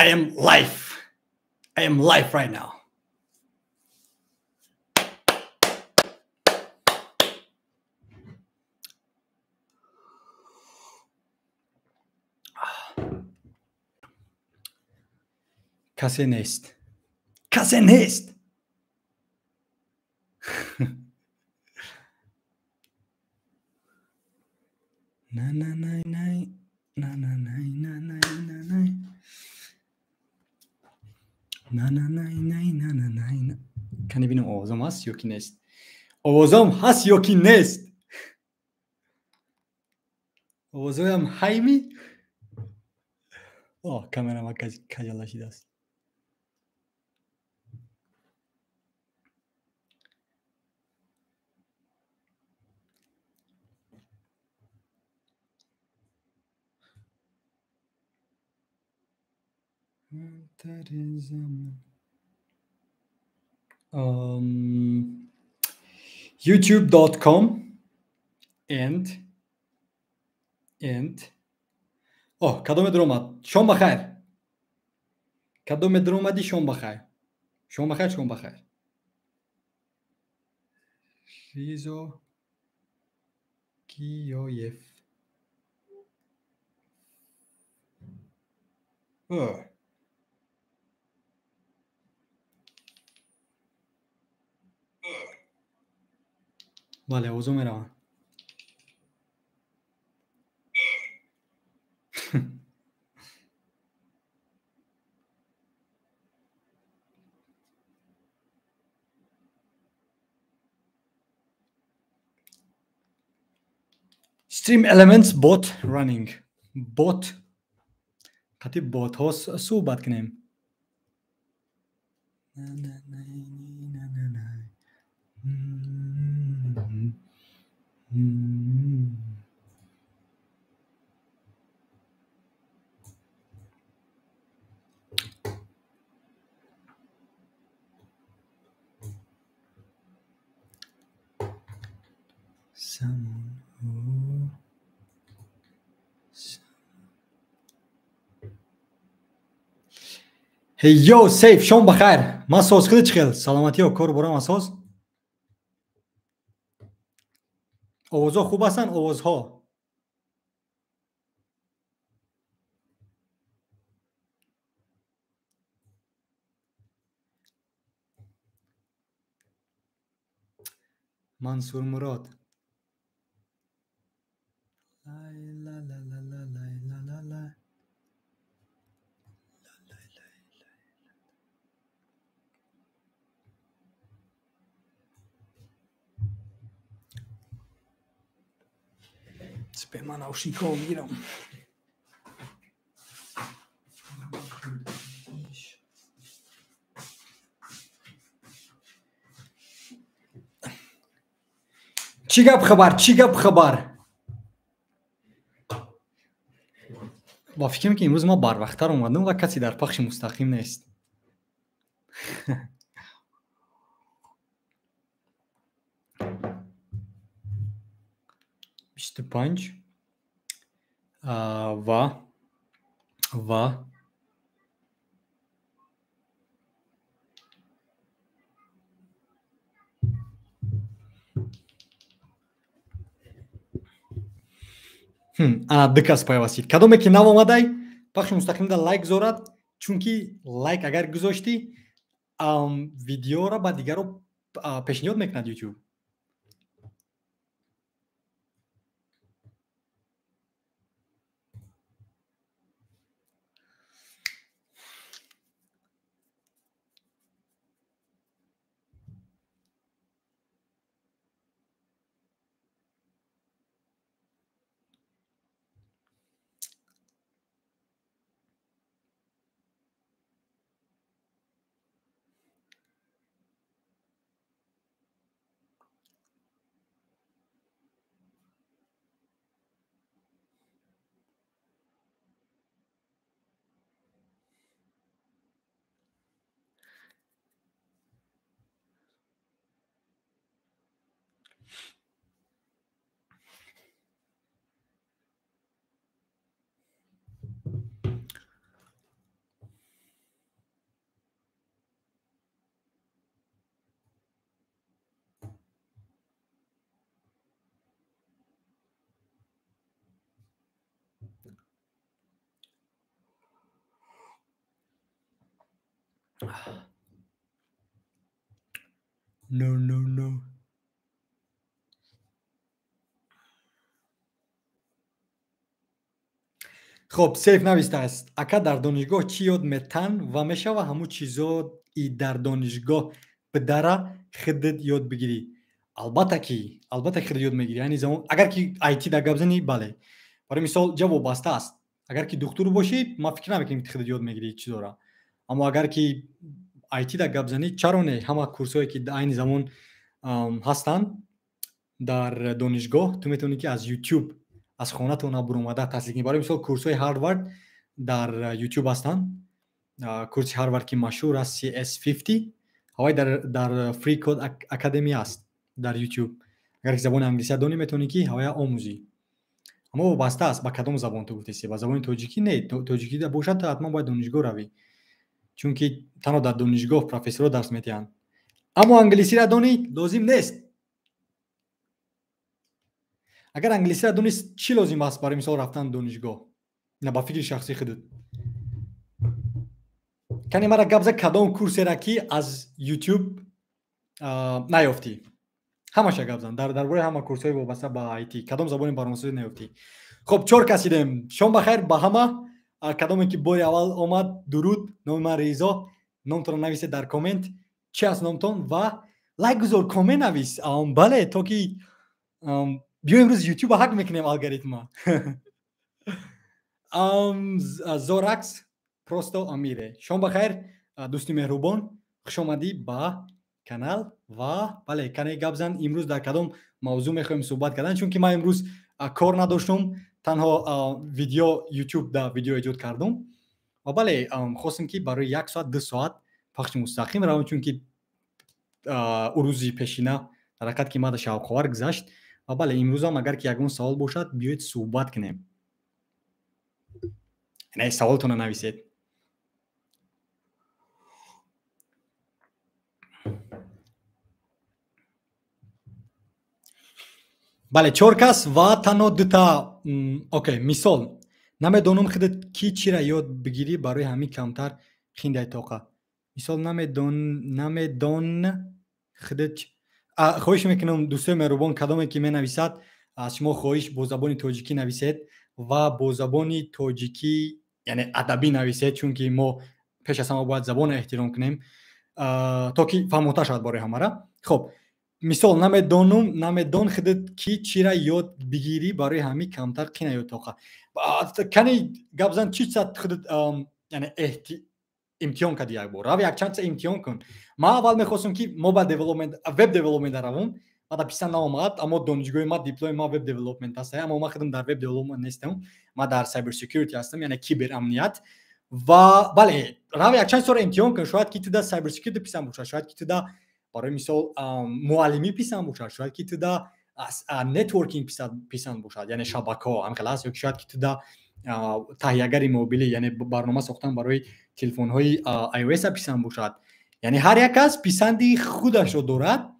I am live. I am live right now. کسی نیست. کسی نیست. نه نه نه نه نه نه نه نه نه نه نه نه نه نه نه نه نه نه. Kan ni ببینم آوازم هست یا کی نیست؟ آوازم هست یا کی نیست؟ آوازم هایمی؟ آه کامرام کجالاشیده است. youtube.com and کدام در اومد؟ شام بخیر. کدام در اومدی؟ شام بخیر. شام بخیر. شام بخیر. ریزو کیویف. بله اوزو میروم. Stream elements bot running. Bot. قطعی بات ها صحبت کنیم. هیو سیف شام بخیر. ما ساز خیلی چخیل. سلامتی و کار برام اساس. آوازها خوب هستن آوازها. منصور مراد. لا لا لا لا لا لا لا. به من اوشیکو میگیرم. چی گپ خبر؟ چی گپ خبر؟ با فکر که امروز ما بر وقت‌تر اومدیم و کسی در پخش مستقیم نیست. 25 و انا دکس پیوستید. کدومی که نو آمده پخش مستقیم در لایک زورد، چونکی لایک اگر گذاشتی ویدیو را با دیگر رو پیشنهاد میکند یوتیوب. No. خب سیف نوشته است اکا در دانشگاه چی یاد میتن و میشوه همو چیزا ای در دانشگاه بداره خودت یاد بگیری. البته خودت یاد میگیری. یعنی زمان اگر که آیتی در گبزنی بله برای مثال جواب بسته است. اگر که دکتر باشید ما فکر نمیکنیم که خودت یاد میگیری چیزا را. اما اگر که آیتی در گبزنی چرا نه همه کورسایی که در این زمان هستن در دانشگاه تو میتونی که از یوتیوب از خانه‌تون برون اومده تحصیل کنی. برای مثال کورس‌های هاروارد در یوتیوب هستن. کورس هاروارد که مشهور است CS50 هوای در فری کد اکادمی است در یوتیوب. اگر که زبان انگلیسی دانی میتونی که هوای آموزی. اما وابسته است با کدام زبان تو گفتی. با زبان تاجیکی نه. تاجیکی در باشد تا حتما باید دانشگاه روی. چون که تنها در دانشگاه پروفسورها درس میدهند. اما انگلیسی را دانی لازم نیست. اگر انگلیسی را دونی چی لازم است برای مثال رفتن دانشگاه؟ نه با فکر شخصی خودت. کنی مرا گبزه کدام کورسی را کی از یوتیوب نیافتی؟ همش گبزن درباره همه کورس‌های وابسته با آیتی کدام زبانی برنامه‌نویسی نیافتی؟ خب چور کسیدیم. شام بخیر با همه. کدامی که بار اول آمد درود. نام من ریزا. نامتون نویسید در کامنت چی است نامتون و لایک گذار کامنت نویس. بله تا که بیا امروز یوتیوب هک میکنیم الگوریتم. زورکس پروستو امیره. شام بخیر دوستی مهربان. خوش آمدی با کانال و بله کنه گبزن امروز در کدام موضوع میخوایم صحبت کردن چون که من امروز کار نداشتم تنها ویدیو یوتیوب دا ویدیو ایجاد کردم و بله خواستم که برای 1 ساعت 2 ساعت پخش مستقیم روم چون که روزی پیشینه حرکت که ما در شاوخوار گذشت و بله امروز هم اگر که یگان سوال باشد بیایید صحبت کنیم. نه سوالتون رو نویسید. بله 4 کس و تنها 2 تا اوکی مثال نمیدونم خودت کی چی را یاد بگیری برای همین کمتر خینده طاقه. مثال نمیدون خودت خواهش میکنم دوستای مهربان کدامی که می نویسد از شما خواهش با زبان تاجیکی نویسید و با زبان تاجیکی یعنی ادبی نویسید چون که ما پیش از همه باید زبان احترام کنیم تا که فهموده شود برای همه را. خب مثال نمیدون خودت کی چی را یاد بگیری برای همین کمتر خینه یا طاقه. کنی گبزن چی چیز خودت یعنی امتحان کردی یک بار روی یک چند تا امتحان کن. ما اول میخواستم که موبایل دیولپمنت وب دیولپمنت روم بعد پیشتن نامد اما دانشگاه ما دیپلم ما وب دیولپمنت است اما ما خودم در وب دیولپمنت نیستم. ما در سایبر سکیوریتی هستم یعنی کیبر امنیت و بله روی یک چند تا امتحان کن. شاید که تو در سایبر سکیوریتی پیشتن باشه شاید که تو در برای مثال معلمی پیشتن باشه شاید که تو در نتورکینگ پیشتن باشه یعنی شبکه هم خلاص یا شاید که تو در تهیه‌گر موبیلی یعنی برنامه ساختن برای تلفن‌های iOS پیشتن باشد. یعنی هر یک کس پیشندی خودش رو دارد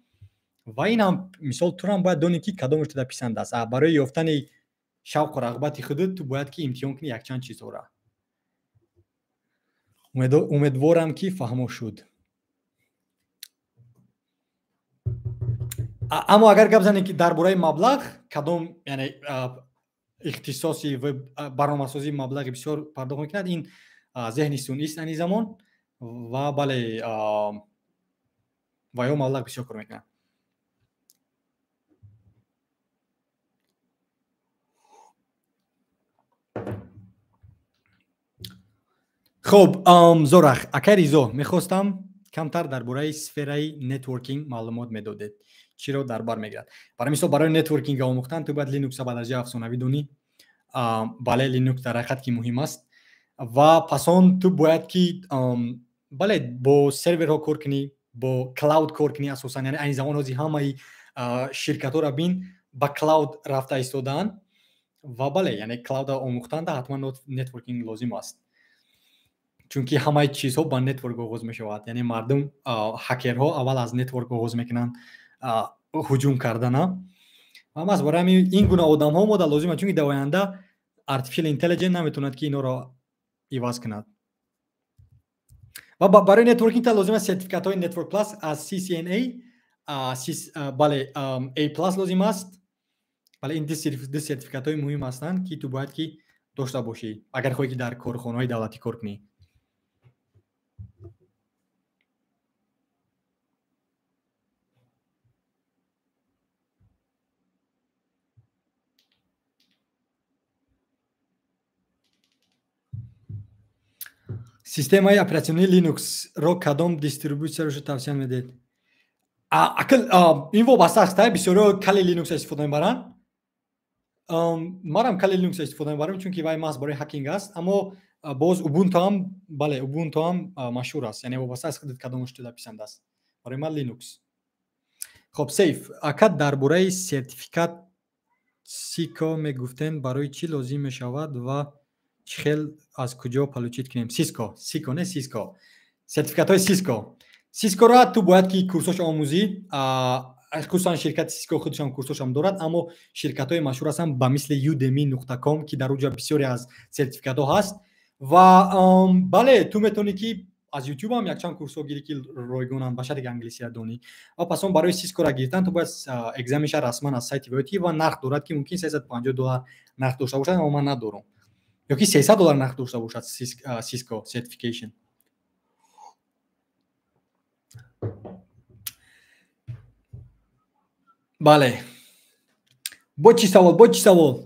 و این هم مثال تو هم باید دونی که کدامش تو پیشند است. برای یافتن شوق و رغبت خودت تو باید که امتحان کنی یک چند چیز را. امیدوارم که فهمو شد. اما اگر گپ زنی که درباره مبلغ کدام یعنی اختصاصی و برنامه‌سازی مبلغ بسیار پرداخت می‌کند این ذهنیستون است این زمان و بله و یا مبلغ بسیار کار می‌کند. خب زورخ اکریزو میخواستم کمتر درباره سفره نتورکینگ معلومات میدادید چی رو در بر میگیرد. برای مثال برای نتورکینگ آموختن تو باید لینوکس با درجه افزونوی دونی. بله لینوکس در حقیقت که مهم است و پسان تو باید که بله با سرورها کار کنی با کلاود کار کنی اساسا یعنی این زمان هازی همه شرکت ها را بین با کلاود رفته ایستادن و بله یعنی کلاود آموختن ده حتما نتورکینگ لازم است چون که همه چیزها با نتورک آغاز می شود. یعنی مردم هکرها اول از نتورک آغاز میکنن هجوم کردن اما از برای این گونه آدم ها مدل لازم است چون که در آینده artificial intelligence نمیتوند که اینا را عوض کند. ва барои нетворкинг та лозим аст сертификатҳои Network Plus аз CCNA, бале A+ лозим аст. бале ин ду сертификатҳои муҳим ҳастанд ки ту бояд ки дошта бошӣ агар хоҳӣ ки дар корхонаҳои давлатӣ кор кунӣ. системаи оператсионии Linux-ро кадом дистрибутсияро тавсия медиҳед? ин вобаста аст. Бисёриҳо Kali Linux истифода мебаранд. манам Kali Linux истифода мебарам, чунки вай маҳз барои ҳакинг аст. Аммо боз Ubuntu ҳам, бале, Ubuntu ҳам машҳур аст. Яъне вобаста аст кадомаш туда писанд аст. барои ман Linux. хоб, сейф. Ака дар бораи сертификат Cisco мегуфтен барои чӣ лозим мешавад ва чӣ хел аз куҷо получид кунем? Cisco не Cisco. сертификатҳои Cisco-ро ту бояд ки курсош омӯзӣ. хусусан ширкати Cisco худшам курсошам дорад, аммо ширкатҳои машҳур ҳастанд ба мисли udemy.com ки дар онҷо бисёре аз сертификатҳо ҳаст. ва бале, ту метавонӣ ки аз YouTube ҳам якчанд курсҳо гирӣ ки ройгонанд, ба шарти ки англисиро донӣ. ва пас он барои Cisco-ро гирифтан ту бояд экзаменша расман аз сайти воятӣ ва нарх дорад ки мумкин $350 нарх дошта бошад, аммо ман надорам. ёки $300 нарх дошта бошад Cisco certification. бале, бо чӣ савол?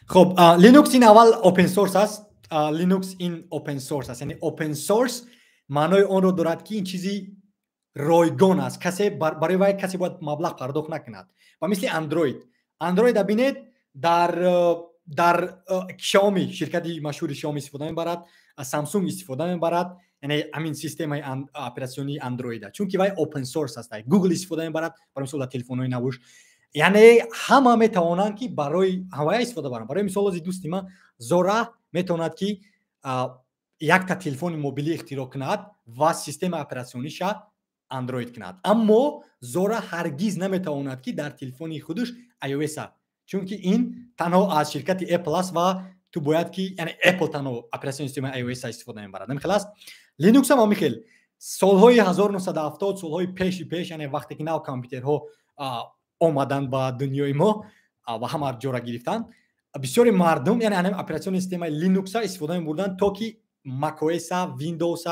خب لینوکس این اول اوپن سورس است. لینوکس این اوپن سورس است. یعنی اوپن سورس معنای آن رو دارد که این چیزی رایگان است. کسی برای وای کسی باید مبلغ پرداخت نکند. و مثل اندروید ببینید در شامی، شرکتی مشهور شامی استفاده میبرد، از سامسونگ استفاده میبرد. یعنی همین سیستم اپراتسیونی اندروید، چون که وای اوپن سورس است. گوگل استفاده میبرد برای مثلا تلفن‌های نوش. یعنی همه میتوانند که برای هوای استفاده برن. برای مثال از دوستی ما زورا میتواند که یک تا تلفن موبیلی اختراع کند و سیستم اپراتسیونیش اندروید کند. اما زورا هرگز نمیتواند که در تلفن خودش iOS، چون که این تنها از شرکت اپل است و تو باید که یعنی اپل تنها اپراتسیون سیستم iOS استفاده میبرد. نمیخلاص لینوکس هم میخیل سالهای 1970 سالهای پیش یعنی وقتی که نو کامپیوترها آمدن با دنیای ما و همه جا را گرفتن، بسیاری مردم یعنی همین اپراتسیون سیستم لینوکس استفاده می‌بردن تا که مک او اس، ویندوز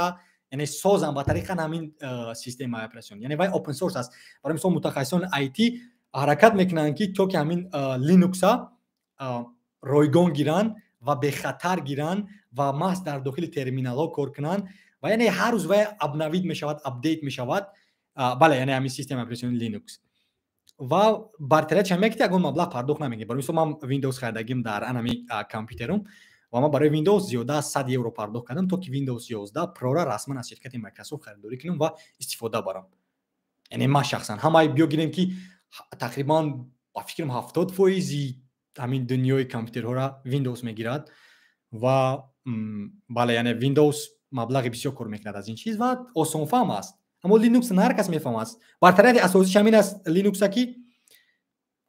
یعنی سازن با طریق همین سیستم اپراتسیون. یعنی وای اوپن سورس است. برای مثلا متخصصان آی تی حرکت میکنن که تا که همین لینوکس رایگان گیرن و به خطر گیرن و محض در داخل ترمینال ها کار کنن و یعنی هر روز وای ابنوید میشود، آپدیت میشود. بله، یعنی همین سیستم اپراتسیون لینوکس و برترش هم که اگه مبلغ پرداخت نمیگه. برای مثلا من ویندوز خریدگیم در انمی کامپیوترم و من برای ویندوز زیاده 100 یورو پرداخت کردم تا که ویندوز 11 پرو را رسما از شرکت مایکروسافت خریداری کنم و استفاده برم. یعنی ما شخصا همه بیا گیریم که تقریبا با فکرم 70% همین دنیای کامپیوترها را ویندوز میگیرد و بله، یعنی ویندوز مبلغ بسیار کار میکند از این چیز و آسان فهم است. اما لینوکس نه هر کس میفهمه است. برتری اساسیش همین است. لینوکس که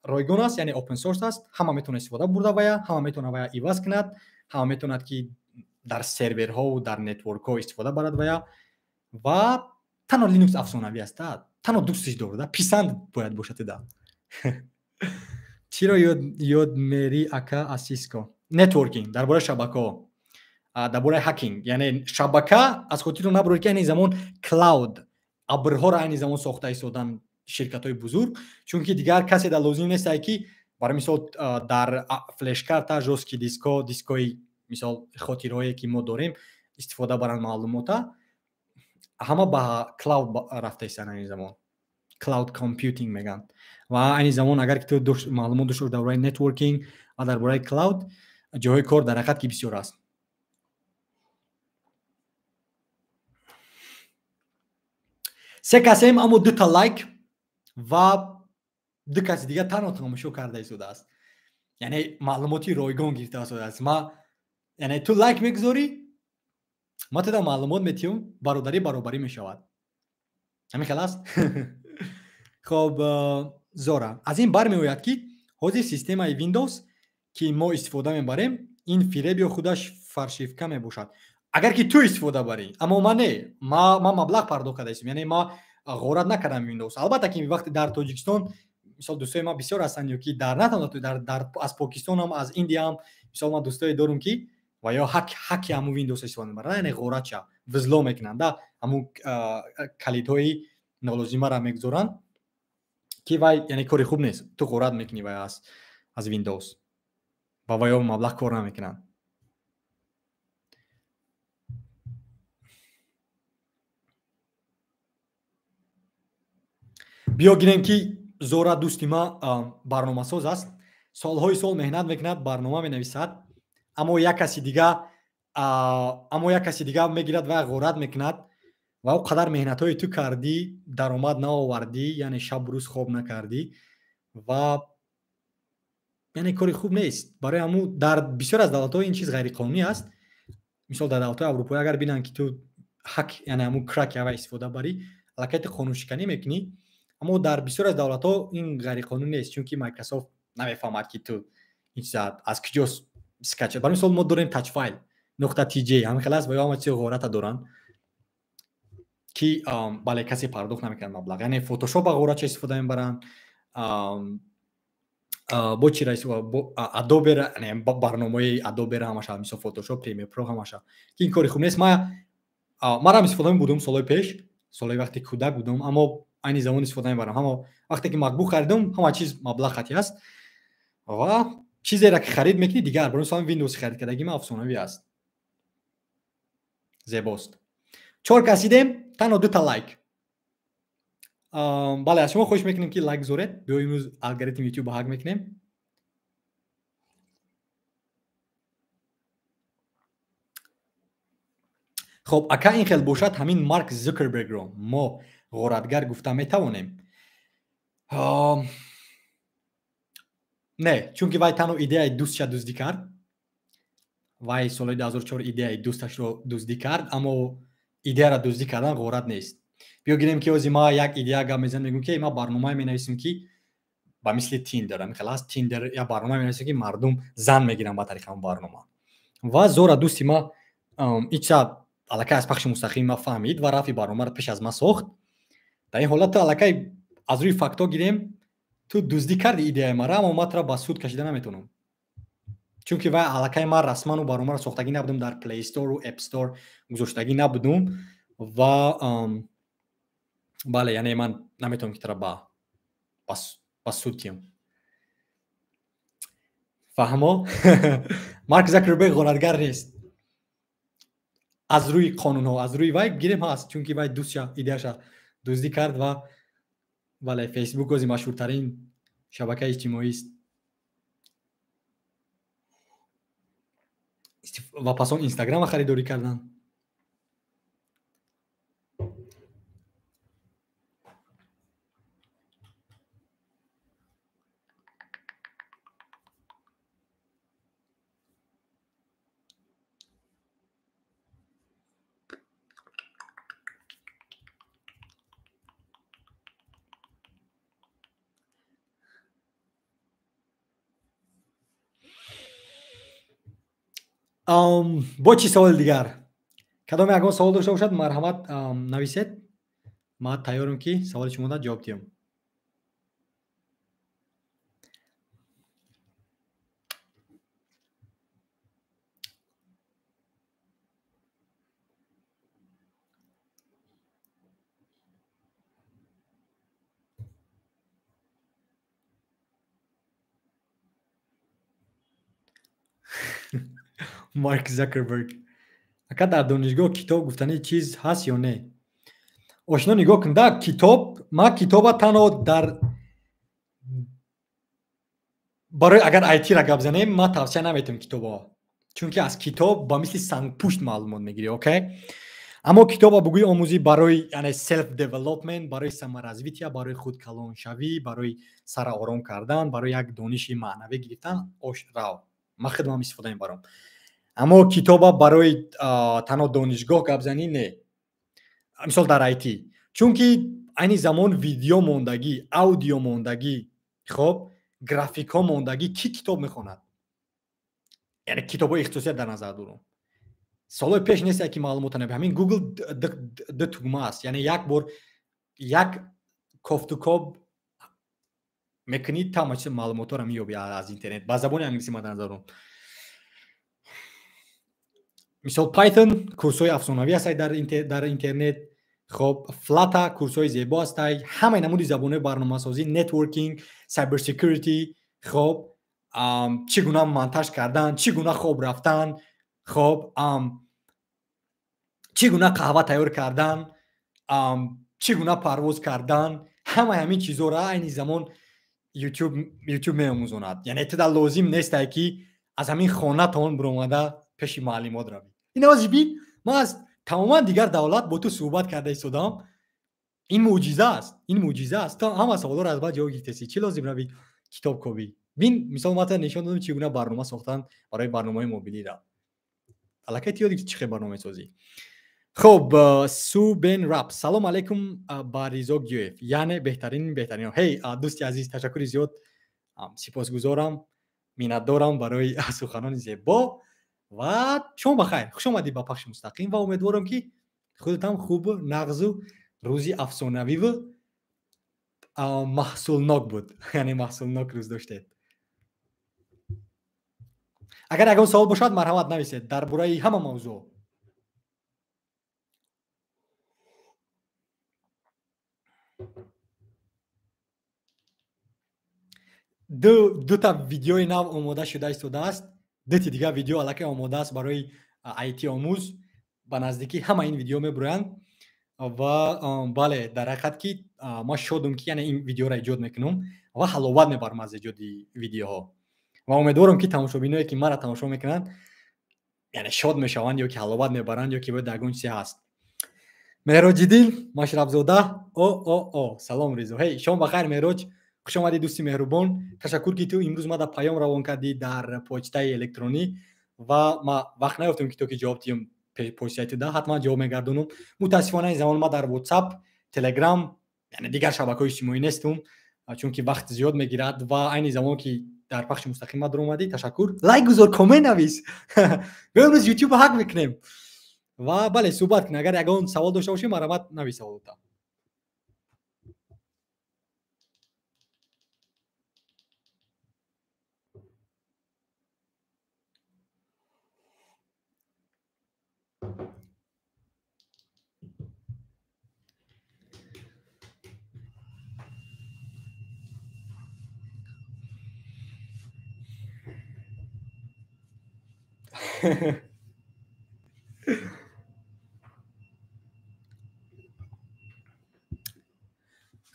رایگان است، یعنی اوپن سورس است. همه میتونه استفاده برده ویا، همه میتونه ویا ایواز کند، همه میتونه که در سرورها و در نتورک ها استفاده برد ویا و تنها لینوکس افسانوی است. تنها دوستش داره. پیسند باید باشه دا. چرا یاد میری اکا از سیسکو؟ نتورکینگ، درباره شبکه، درباره هکینگ. یعنی شبکه از خاطر اون نبرد که این زمان کلاود ابرها را این زمان ساخته ایستادن شرکت‌های بزرگ، چون که دیگر کسی در لازم نیست که برای مثال در فلش کارت جوسکی دیسکوی مثال خاطرهایی که ما داریم استفاده برن معلومات همه با کلاود رفته ایستن. این زمان کلاود کامپیوتینگ میگن و این زمان اگر که تو معلومات داشته درباره نتورکینگ و درباره کلاود جای کار در حقیقت که بسیار است. سه کسی هم اما 2 تا لایک و 2 کسی دیگه تنها تماشا کرده ایستاده است. یعنی معلوماتی رایگان گرفته است. ما یعنی تو لایک میگذاری ма теда маълумот метиём бародарӣ баробарӣ мешавад. ҳамин хел аст. хоб зора аз ин бармеояд ки ҳозир системаи Windows ки мо истифода мебарем ин фиреб ё худаш фаршивка мебошад. агар ки ту истифода барӣ, аммо ман не, ман маблағ пардохт карда истем, яъне ман ғорат накардам Windows. албатта ки вақте дар Тоҷикистон мисол дӯстои ман бисёр ҳастанд, ё ки дар аз Покистонам, аз Индиям, мисол ман дӯстое дорум ки ва ё ҳаки ҳамун Windows истифода мебаранд, яъне ғоратша визло мекунанд, ҳамун калидҳои нолозимаро мегузоранд ки вай яъне кори хуб нест. Ту ғорат мекунӣ вай аз Windows ва ваё маблағ кор намекунанд. биё гирем ки Зора дӯсти ман барномасоз аст. Солҳои сол меҳнат мекунад, барнома менависад, аммо як каси дига мегирад ва ғорат мекунад ва он қадар меҳнатҳои ту кардӣ, даромад наовардӣ, яъне шабу рӯз хоб накардӣ ва яъне кори хуб нест. Барои ҳамун дар бисёр аз давлатҳо ин чиз ғайриқонунӣ аст. Мисол дар давлатҳои аврупоӣ агар бинанд ки ту ҳак яъне ҳамун крак ява истифода барӣ, аллакай ту қонуншиканӣ мекунӣ. аммо дар бисёр аз давлатҳо ин ғайриқонунӣ нест, чунки Microsoft намефаҳмад ки ту ин чиза аз куҷо скача. Барои мисол мо дорем touchfile .tj ҳамин хел аст ва ё ҳама чизи ғората доранд ки бале касе пардохт намекунад маблағ. Яъне Photoshop ғоратша истифода мебаранд, бо чира бо Adobe яъне барномаи Adobe ҳамаша, мисол Photoshop, Premiere Pro ҳамаша. Ки ин кори хуб нест. Манам истифода мебудам солҳои пеш, солҳои вақте кӯдак будам, аммо айни замон истифода мебарам. Ҳама вақте ки MacBook харидам, ҳама чиз маблағ хати аст ва чизеро ки харид мекунӣ дигар. Барои мисол Windows харид кардагӣ ман афсонавӣ аст. Зебост. 4 касидем, танҳо 2 та лайк. бале, аз шумо хоҳиш мекунем ки лайк гузоред. биё имрӯз алгоритм YouTube ҳак мекунем. хоб, ака ин хел бошад ҳамин Марк Зукербергро мо ғоратгар гуфта метавонем? Не, чунки вай танҳо идеяи дӯстша дуздӣ кард. Вай солҳои 2004 идеяи дӯсташро дуздӣ кард, аммо идеяро дуздӣ кардан ғорат нест. биё гирем ки ҳозир ман як идея гап мезанам, мегӯям ки ман барномае менависам ки ба мисли Tinder, ҳамин хел аст. Tinder як барномае менависам ки мардум зан мегиранд ба тариқи ҳамун барнома. ва Зора дӯсти ман ин чиза аллакай аз пахши мустақим ман фаҳмид ва рафи барномаро пеш аз ман сохт. дар ин ҳолат ту аллакай аз рӯи фактҳо гирем ту дуздӣ карди идеяи маро, аммо ман туро ба суд кашида наметавонам. чунки вай аллакай ман расман барномаро сохтагӣ набудам, дар Play Store ва App Store гузоштагӣ набудам ва бале, яъне ман наметавонам ки туро ба суд киям. фаҳмо? Марк Закерберг ғоратгар нест. аз рӯи қонунҳо, аз рӯи вай гирем ҳаст, чунки вай дӯстша идеяша дуздӣ кард ва бале, Facebook ҳозир машҳуртарин шабакаи иҷтимоист. ва пас он Instagram харидорӣ карданд. бо чӣ саволи дигар? кадом ягон савол дошта бошад, марҳамат нависед. ман тайёрам ки саволи шуморо ҷавоб диҳам. Марк Закерберг. ака дар донишгоҳ китоб гуфтани чиз ҳаст ё не? ошно нигоҳ кун, да китоб, ман китоба танҳо дар барои агар IT-ра гап занем, ман тавсия наметавам китобо, чунки аз китоб ба мисли сангпушт маълумот мегирӣ, окей? аммо китоба бугӯи омӯзӣ барои яъне self development, барои саморазвития, барои худкалоншавӣ, барои сара ором кардан, барои як дониши маънавӣ гирифтан, рав. ман худам истифода мебарам. аммо китоба барои танҳо донишгоҳ гапзанӣ не. мисол дар IT. Чунки айни замон видео мондагӣ, аудио мондагӣ, хоб, графикҳо мондагӣ кӣ китоб мехонад? Яъне китобҳои ихтисосият дар назар дорам. Солҳои пеш нест ки маълумота набе. Ҳамин Google ду тугма аст. Яъне як бор як кофтукоб мекунӣ, тама чиз маълумотҳоро меёбӣ аз интернет. Ба забони англисӣ дар назар дорам. мисол Python курсҳои афсонавӣ ҳастай дар интернет. хоб, Flutter курсҳои зебо ҳастай. Ҳамаи намуди забонҳои барномасозӣ, networking, cyber security, хоб, чӣ гуна монтаж кардан, чӣ гуна хоб рафтан, хоб, чӣ гуна қаҳва тайёр кардан, чӣ гуна парвоз кардан, ҳамаи ҳамин чизҳоро айни замон YouTube меомӯзонад. Яъне туда лозим нестай ки аз ҳамин хонатон биромада пеши муаллимот равӣ. Ин аваз бин, ман аз тамоман дигар давлат бо ту суҳбат карда истодам. Ин мӯъҷиза аст. Ин мӯъҷиза аст. То ҳама саволҳоро аз баъд ҷавоб гирифтаси. Чӣ лозим равӣ китобкобӣ? Бин мисол ман тата нишон додам чӣ гуна барнома сохтан барои барномаи мобилиро. Аллакай ту ёдӣ чӣ хел барнома месозӣ. Хоб, Субен Rap. Салом алейкум ба Ризо Гиёев. Яъне беҳтарин. Ҳей, дӯсти азиз, ташаккури зиёд сипосгузорам, миннатдорам барои суханони зебо ва шом бахайр. Хуш омадӣ ба пахши мустақим ва умедворам ки худатам хубу, нағзу рӯзи афсонавиву маҳсулнок буд. Яъне маҳсулнок рӯз доштед. Агар ягон савол бошад, марҳамат нависед дар бораи ҳама мавзӯъ. дута видеои нав омода шуда истодааст. Дути дигар видео аллакай омода аст барои IT омӯз. Ба наздикӣ ҳама ин видео мебуроянд ва бале, дар ҳақиқат ки ман шодам ки яъне ин видеоро эҷод мекунам ва ҳаловат мебарам аз эҷоди видеоҳо. Ва умедворам ки тамошобиноне ки маро тамошо мекунанд, яъне шод мешаванд ё ки ҳаловат мебаранд ё ки бояд ягон чизе ҳаст. Меҳроҷиддин Машрафзода. Салом Ризо. Ҳей, шом бахайр Меҳроҷ. Хуш омадӣ дӯсти меҳрубон. Ташаккур ки ту имрӯз мада паём равон кардӣ дар почтаи электронӣ ва ман вақт наёфтам ки то ки ҷавоб диҳам почтаи ту да ҳатман ҷавоб мегардонам. Мутаассифона ин замон ман дар WhatsApp, Telegram, яъне дигар шабакаҳои иҷтимоӣ нестум, чунки вақт зиёд мегирад ва айни замон ки дар пахши мустақим ма даромадӣ, ташаккур. Лайк гузор, комент навис. Биё имрӯз YouTube ҳак мекунем. Ва бале, суҳбат кунем. Агар ягон савол дошта бошӣ, марҳамат навис саволота.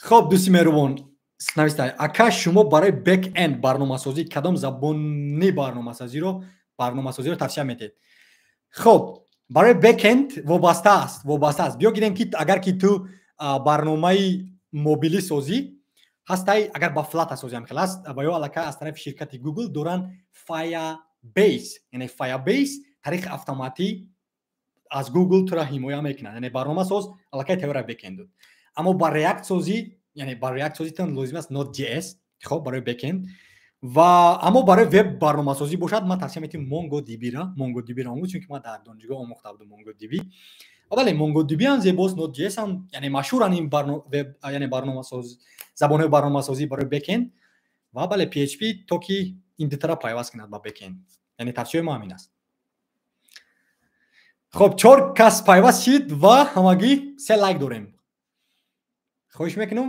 хоб, дӯсти меҳрубон, навистай. Ака, шумо барои back end барномасозӣ кадом забони барномасозиро тавсия метед? Хоб, барои back end вобаста аст. Биё гирем ки агар ки ту барномаи мобилӣ созӣ ҳастай, агар ба Flutter созиам хел аст ва ё аллакай аз тарафи ширкати Google доранд Firebase. Яъне Firebase тариқи автоматӣ аз Google тура ҳимоя мекунад. Яъне барномасоз аллакай тайёра back end буд. Аммо ба React созӣ, яъне ба React созитон лозим аст Node.js, хоб, барои back end. Ва аммо барои веб барномасозӣ бошад, ман тавсия метиҳам MongoDB-ро омӯз, чунки ман дар донишгоҳ омӯхта будам MongoDB. Бале, MongoDB ҳам зебост, Node.js ҳам, яъне машҳуран ин веб, яъне барномасоз, забонҳои барномасозӣ барои back end. Ва бале, PHP то ки ин дутара пайваст кунад ба back end. Яъне тавсияи ман ҳамин аст. хоб, 4 кас пайваст шид ва ҳамагӣ 3 лайк дорем. хоҳиш мекунам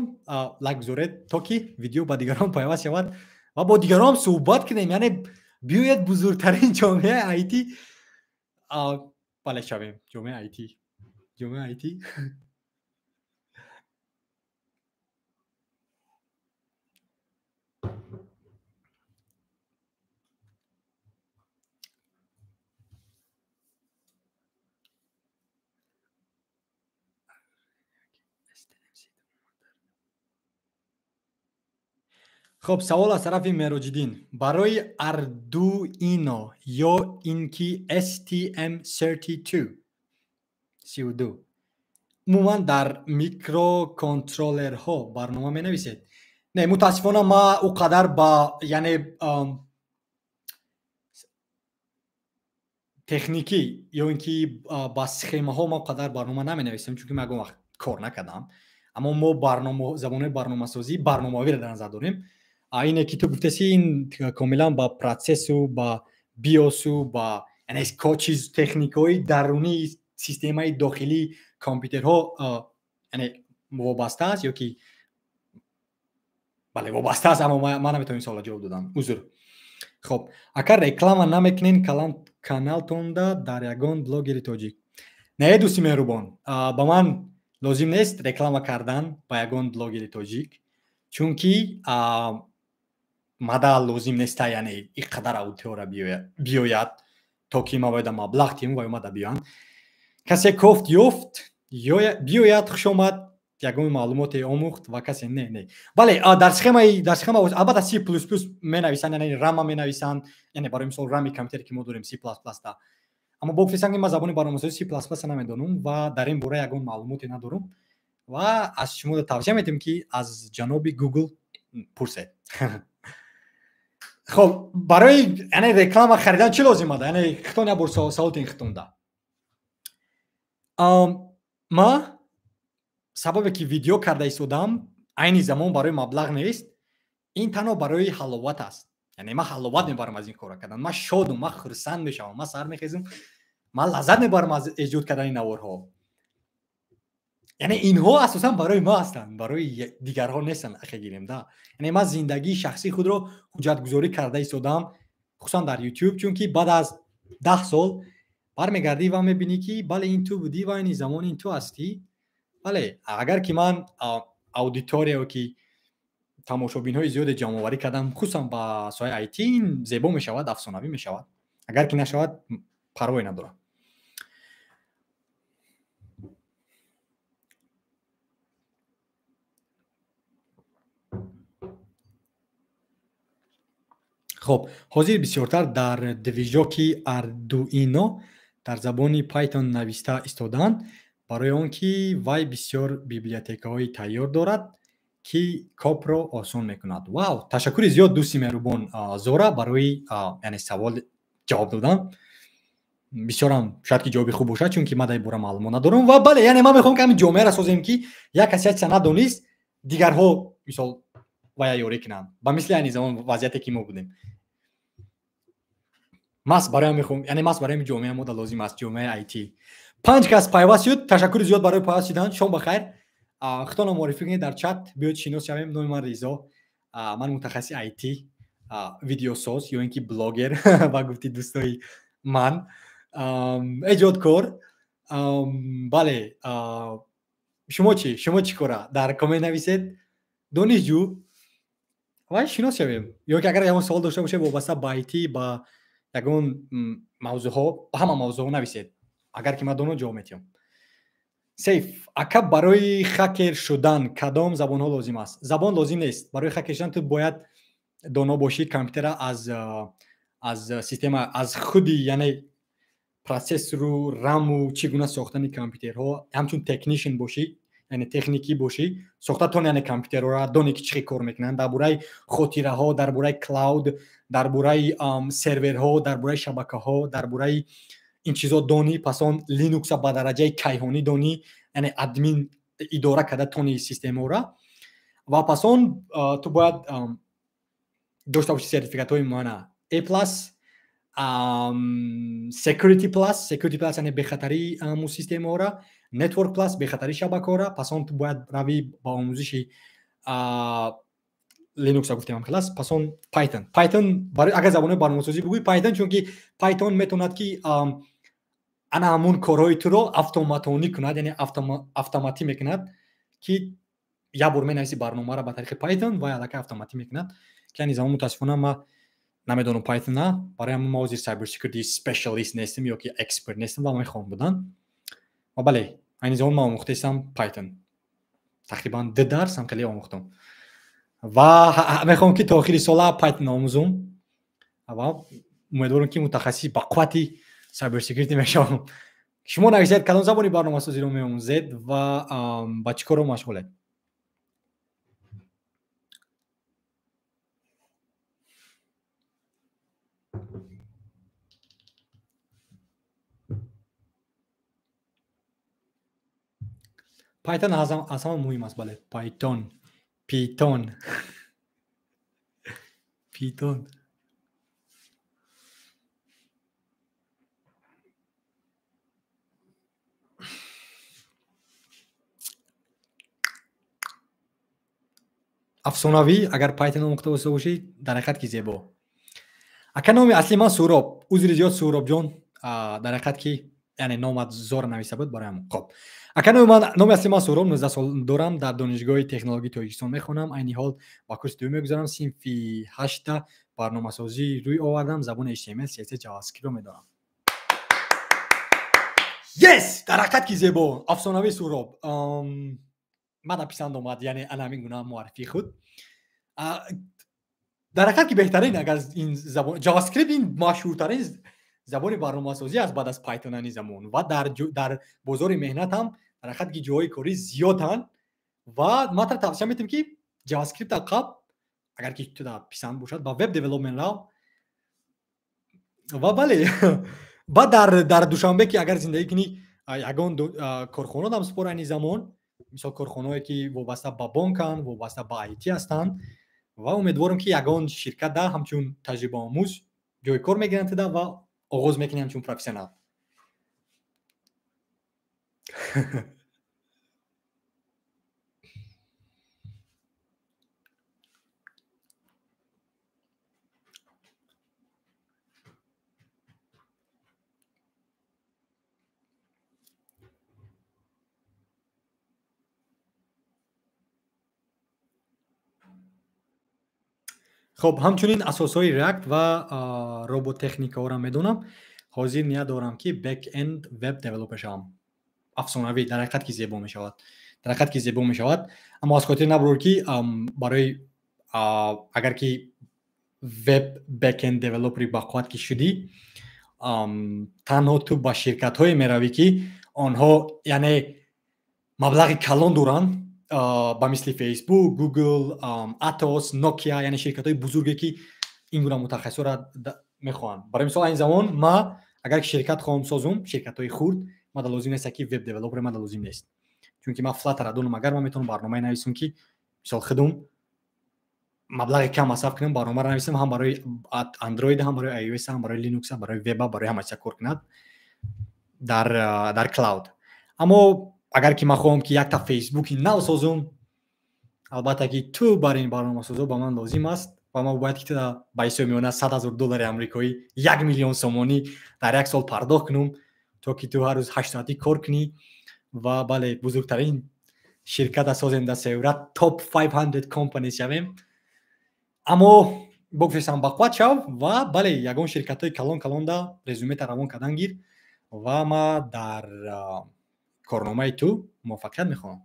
лайк гузоред то ки видео ба дигарон пайваст шавад ва бо дигарон суҳбат кунем. Яъне биёед бузургтарин ҷомеаи IT бале шавем. Ҷомеаи IT. خب سوال از طرف مروجیدین برای اردوینو یا اینکی STM32 عموما در میکرو کنترلرها برنامه می نویسید؟ نه متاسفانه ما اونقدر با یعنی تکنیکی یا اینکه با سخیمه ها ما قدر برنامه نمی نویسیم چون که من وقت کار نکردم، اما ما برنامه زبان برنامه سازی برنامه‌نویسی را در نظر داریم. اینه که تو گفتی این کاملا با پروسس و با بیوس و با یعنی چیز تکنیک‌های درونی سیستم‌های داخلی کامپیوترها یعنی وابسته است یا که بله وابسته است، اما من نمیتونم این سوال جواب دادم، عذر. خب اگر реклама نمیکنین کانالتوندا در یگان بلاگری توجیک؟ نه دوستی مهربان، با من لازم نیست реклама کردن با یگان بلاگری توجیک، چون که مادا لازم نیست یعنی اینقدر اودیتور بیاید تا که ما باید مبلغ تیم و ما بیان کسی گفت یافت بیاید خوش آمد یگان معلومات آموخت و کسی نه بله در سخما البته سی پلس پلس می نویسن یعنی رام می نویسن، یعنی برای مثال رامی کامپیوتر که ما داریم سی پلاس پلاس دا، اما با گفتن که ما زبان برنامه‌نویسی سی پلاس پلاس نمیدونم و در این باره یگان معلوماتی ندارم و از شما توصیه می‌کنم که از جناب گوگل پرسید. خب برای یعنی رکلام خریدن چی لازم است؟ یعنی خطون یا بورس ساوت این خطون دا ما سببی که ویدیو کرده ایستادم عین زمان برای مبلغ نیست، این تنها برای حلاوت است. یعنی ما حلاوت میبرم از این کار کردن، ما شادم، ما خرسند میشم، ما سر میخیزم، ما لذت میبرم از ایجاد کردن این نوارها. یعنی اینها اساسا برای ما هستند، برای دیگرها نیستن. اخی گیریم دا یعنی ما زندگی شخصی خود رو حجت گذاری کرده ایستادم خصوصا در یوتیوب، چون که بعد از 10 سال برمیگردی و میبینی که بله این تو بودی و این زمان این تو هستی. بله اگر که من اودیتوریا که تماشابین های زیاد جمع آوری کردم خصوصا با سایه آیتی، این زیبا می شود، افسانوی می شود، اگر که نشود پروایی ندارم. خب حاضر بسیارتر در دویژوکی اردوینو در زبان پایتون نوشته استودن برای آن که وای بسیار بیبلیوتک‌های تیار دارد که کار را آسان میکند. واو تشکر زیاد دوستی مهربان زورا برای یعنی سوال جواب دادن. بسیارم شاید که جوابی خوب باشه چون که من در باره معلومات ندارم و بله یعنی من میخوام که همین جامعه را سازیم که یک کسی چیز ندونست دیگرها مثال وای یاری کنن با مثل یعنی زمان وضعیتی که ما بودیم. ماست برای میخوام یعنی ماست برای جامعه ما لازم است جامعه آیتی. 5 کس پیوست شد، تشکر زیاد برای پیوست شدن. شما بخیر. خودتون معرفی کنید در چت بیاید شناس شویم. نام من رضا، من متخصص آیتی، ویدیو ساز یا اینکه بلاگر و گفتی دوستای من ایجادکار. بله شما چی کاره در کامنت نویسید. دانشجو و شناس شویم یا که اگر یه سوال داشته باشه وابسته با آیتی با یگان موضوع ها با همه موضوع نویسید اگر که من دونو جواب میتیم. سیف اکا برای هکر شدن کدام زبان ها لازم است؟ زبان لازم نیست. برای هکر شدن تو باید دانا باشی کامپیوتر از سیستم از خودی یعنی پروسس رو رم و چگونه ساختن کامپیوترها، همچون تکنیشن باشی یعنی تکنیکی باشی ساختن یعنی کامپیوتر را دونی که چی کار میکنن در باره خاطره ها، در باره کلاود، در باره سرورها، در باره شبکه ها، در باره این چیزا دونی. پس اون لینوکس با درجه کیهانی دونی یعنی ادمین اداره کرده تونی سیستم را و پس اون تو باید داشته باشی سرتیفیکات های معنا A+, security plus یعنی بخطری سیستم را، network plus بخطری شبکه را. پس اون تو باید روی با آموزش لینوکس گفتیم کلاس. پس اون پایتون برای اگر زبان برنامه‌نویسی بگویی پایتون، چون که پایتون میتوند که انا همون کارهای تو رو اتوماتونی کند یعنی اتوماتی میکند که یا بر می‌نویسی برنامه را با طریق پایتون و یا اتوماتی میکند که یعنی زمان متاسفانه ما نمیدونم پایتون نه. برای همون موضوع سایبر سکیوریتی اسپشیالیست نیستم یا که اکسپرت نیستم و میخوام بدن و بله این زمان ما آموخته هستم پایتون تقریبا 2 درس هم خیلی آموختم ва мехоҳам ки то охири сола Python омӯзум ва умедворам ки мутахассиси ба қуввати cyber security мешавам. شما نویسید کدام زبانی برنامه‌سازی رو می‌آموزید و با چه کارو مشغولید؟ پایتون از همه مهم است. بله پیتون افسانوی اگر پایتون آموخته باشید در حقیقت که زیبا. اگر نام اصلی من سهراب، عذر زیاد سهراب جان، در حقیقت که یعنی نام زور نویسته بود برایم. خب اگر نام اصلی من سهراب، 19 سال دارم، در دانشگاه تکنولوژی تاجیکستان میخونم. عین حال با کورس دوم میگذارم، صنف 8 برنامه‌سازی روی آوردم، زبان HTML CSS جاوا اسکریپت میدونم. یس در حقیقت که زیبا. افسانوی سهراب من پسند اومد، یعنی انا میگم معرفی خود. در حقیقت که بهترین اگر این زبان جاوا اسکریپت این مشهورترین زبان برنامه‌سازی است بعد از پایتون این زمان و در بازار مهنت هم در حقیقت که جای کاری زیادن و ما توصیه می‌کنم که جاوا اسکریپت قبل اگر که تو پسند باشد با وب دیولپمنت را و بله بعد در دوشنبه که اگر زندگی کنی یگان کارخانه دام سپور این زمان، مثلا کارخانه‌ای که وابسته به بانکن، وابسته به آیتی هستند و امیدوارم که یگان شرکت ده همچون تجربه آموز جای کار میگیرند ده و آغاز میکنی همچون پروفسیونال. خب همچنین اساسهای ریاکت و روبوت تکنیکا را میدونم. حاضر نیت دارم که بک اند وب دیولپر شوم. افسانوی در حقیقت که زیبا می شود. اما از خاطر نبرو که برای اگر که وب بک اند دیولپر با قوت که شدی تنها تو با شرکت های میروی که آنها یعنی مبلغ کلان دارن با مثل فیسبوک، گوگل، اتوس، نوکیا، یعنی شرکت های بزرگی که این گونه متخصص را میخوان. برای مثال این زمان ما اگر که شرکت خواهم سازم، شرکت های خرد، ما لازم نیست که وب دیولپر ما لازم نیست، چون که ما فلاتر دارم. اگر ما میتونم برنامه نویسم که مثال خودم مبلغ کم مصرف کنم، برنامه را نویسم هم برای اندروید، هم برای آی او اس، هم برای لینوکس، هم برای وب، برای همه چیز کار کند در کلاود. اما اگر که ما خواهم که یک تا فیسبوکی نو سازم، البته که تو برای این برنامه سازو با من لازم است و ما باید که تا بایسو میونه $100,000 آمریکایی 1,000,000 سومانی در یک سال پرداخت کنم تا که تو هر روز 8 ساعتی کار کنی و بله بزرگترین شرکت سازنده سیارت تاپ 500 کمپانی شویم. اما بگذارم با قوت شو و بله یگان شرکت های کلان دا رزومه تا روان کردن گیر و ما در کارنامه تو موفقیت میخوام.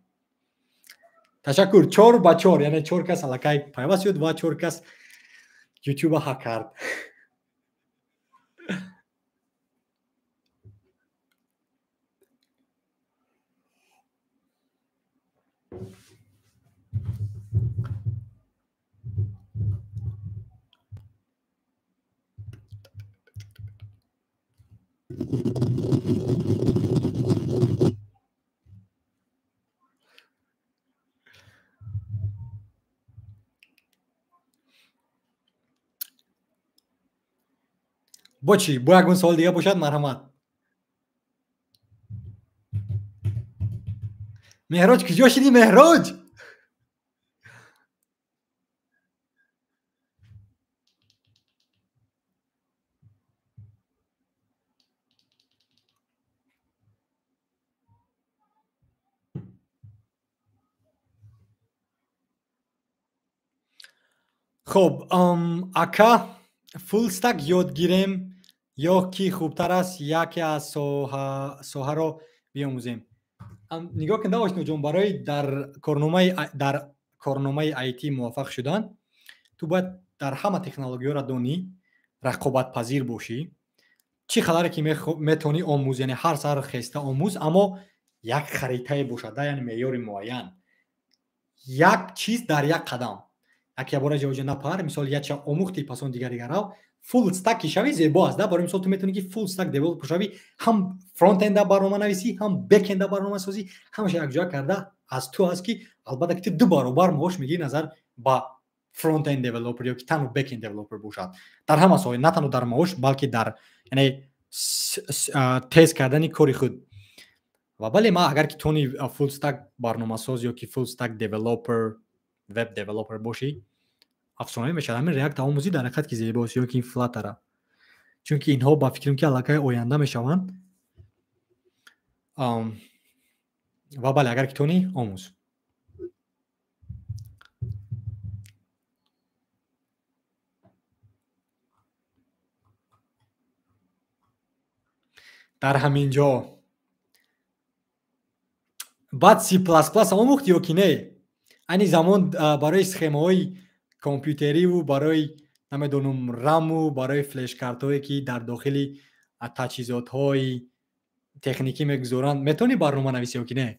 تشکر. 4 یعنی 4 کس علاقه پیوست شد و 4 کس یوتیوب هک کرد. با چی؟ با یکون سوال دیگه باشد مرحمت. مهراج کجا شدی مهراج؟ خب اکا فول استک یاد گیریم یا کی خوبتر است یکی از سوها را بیاموزیم. نگاه کنده آشنا جان، برای در کارنامه در کارنامه آیتی موفق شدن، تو باید در همه تکنولوژی‌ها را دونی، رقابت پذیر باشی. چی خبره که میتونی آموز، یعنی هر سر خسته آموز، اما یک خریطه باشه، یعنی معیار معین، یک چیز در یک قدم. یک بار جوجه نپر، مثال یک چه آموختی پسون دیگر رو فول استک شوی زیبا است. برای مثال تو میتونی که فول استک دیولپر شوی، هم فرانت اند برنامه نویسی، هم بک اند برنامه سازی، همش یک جا کرده از تو هست که البته که دو برابر معاش میگی نظر با فرانت اند دیولپر یا که تنها بک اند دیولپر باشد. در همه ساحه، نه تنها در معاش بلکه در یعنی تست کردن کاری خود. و بله ما اگر که تونی فول استک برنامه ساز یا که فول استک دیولپر، وب دیولپر باشی، افسانه میشه. همین ریاکت آموزی در حقیقت که زیباست، یا که این فلاتر، چون که اینها با فکرم که علاقه آینده میشوند. و بله اگر که تونی آموز. در همین جا بعد سی پلاس پلاس آموخت یا که نه؟ اینی زمان برای سخیمه های کامپیوتری و برای نمیدونم رم و برای فلش کارت هایی که در داخل تجهیزات های تکنیکی میگذارن، میتونی برنامه نویسی یا که نه؟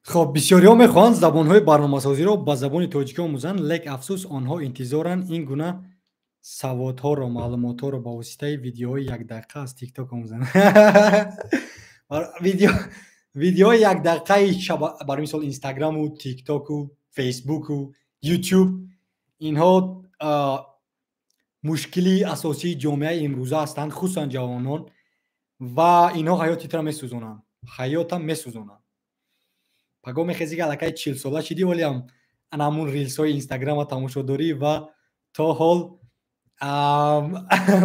خب بسیاری ها میخواهند زبان های برنامه سازی را با زبان تاجیکی آموزند، لیک افسوس آنها انتظارند این گونه سوادها را، معلومات ها را با واسطه ویدیوهای یک دقیقه از تیک تاک آموزند. ویدیوهای یک دقیقه برای مثال اینستاگرام و تیک تاک و فیسبوک و یوتیوب، اینها مشکلی اساسی جامعه امروزه هستند، خصوصا جوانان، و اینها حیاتی را میسوزونند، حیات هم میسوزونند. پگاه میخیزی که علاقه 40 ساله شدی ولی هم همون ریلز های اینستاگرام تماشا داری و تا حال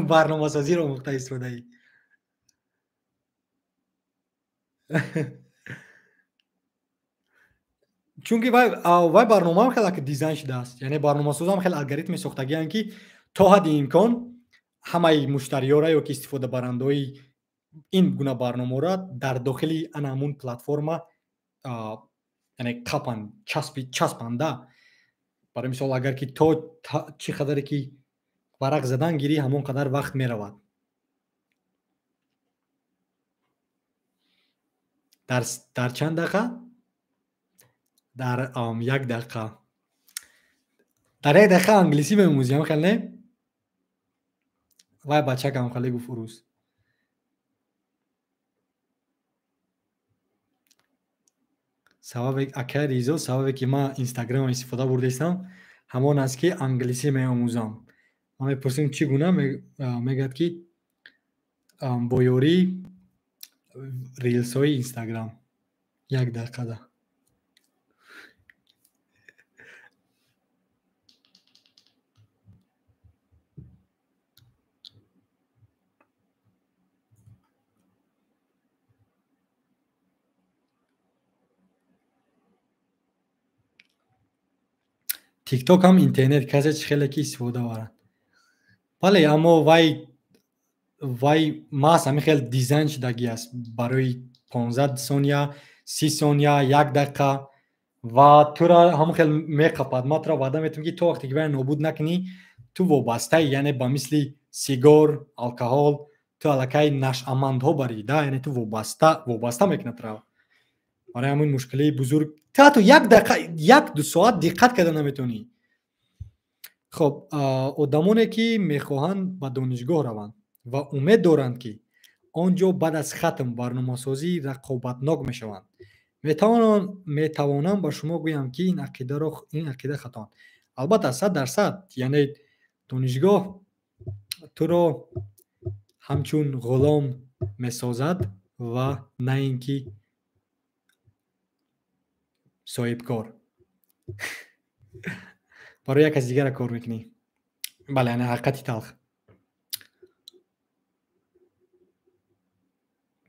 برنامه سازی رو مخته استفاده ای. چونکه وای برنامه هم خیلی دیزاین شده است، یعنی برنامه ساز هم خیلی الگوریتم ساختگی هستند که تا حد امکان همه مشتری‌ها را یا که استفاده برنده‌های این گونه برنامه را در داخل همون پلتفرم یعنی چسبانده برای مثال اگر که تو چی قدری که ورق زدن گیری همون قدر وقت می رود. در چند دقیقه؟ در 1 دقیقه. در 1 دقیقه انگلیسی بموزیم خیلی نه؟ وای بچه کم خیلی گفت روز. سبب اکر ریزو سببی که من اینستاگرام استفاده برده استم همون است که انگلیسی می آموزم. ما میپرسیم چی گونه میگد که با یوری ریلز های اینستاگرام 1 دقیقه ده. تیک توک هم اینترنت کسی خیلی کی استفاده وارد. بله اما وای ما همین خیلی دیزاین شدگی است برای 15 ثانیه 30 ثانیه 1 دقیقه و تو را هم خیلی میقپد. ما تو را وعده میتونم که تو وقتی که باید نابود نکنی تو وابسته یعنی با مثل سیگار الکل تو علاقه نشأمندها بریده یعنی تو وابسته میکنه تو را. برای همون مشکلی بزرگ تا تو 1 دقیقه 1-2 ساعت دقت کرده نمیتونی. خب آدمانی که میخواهند به دانشگاه روند و امید دارند که آنجا بعد از ختم برنامه‌سازی رقابتناک میشوند میتوانم با شما گویم که این عقیده خطا. البته 100% یعنی دانشگاه تو را همچون غلام میسازد و نه اینکه صاحب کار. برای یک از دیگر کار میکنی. بله یعنی حقیقتی تلخ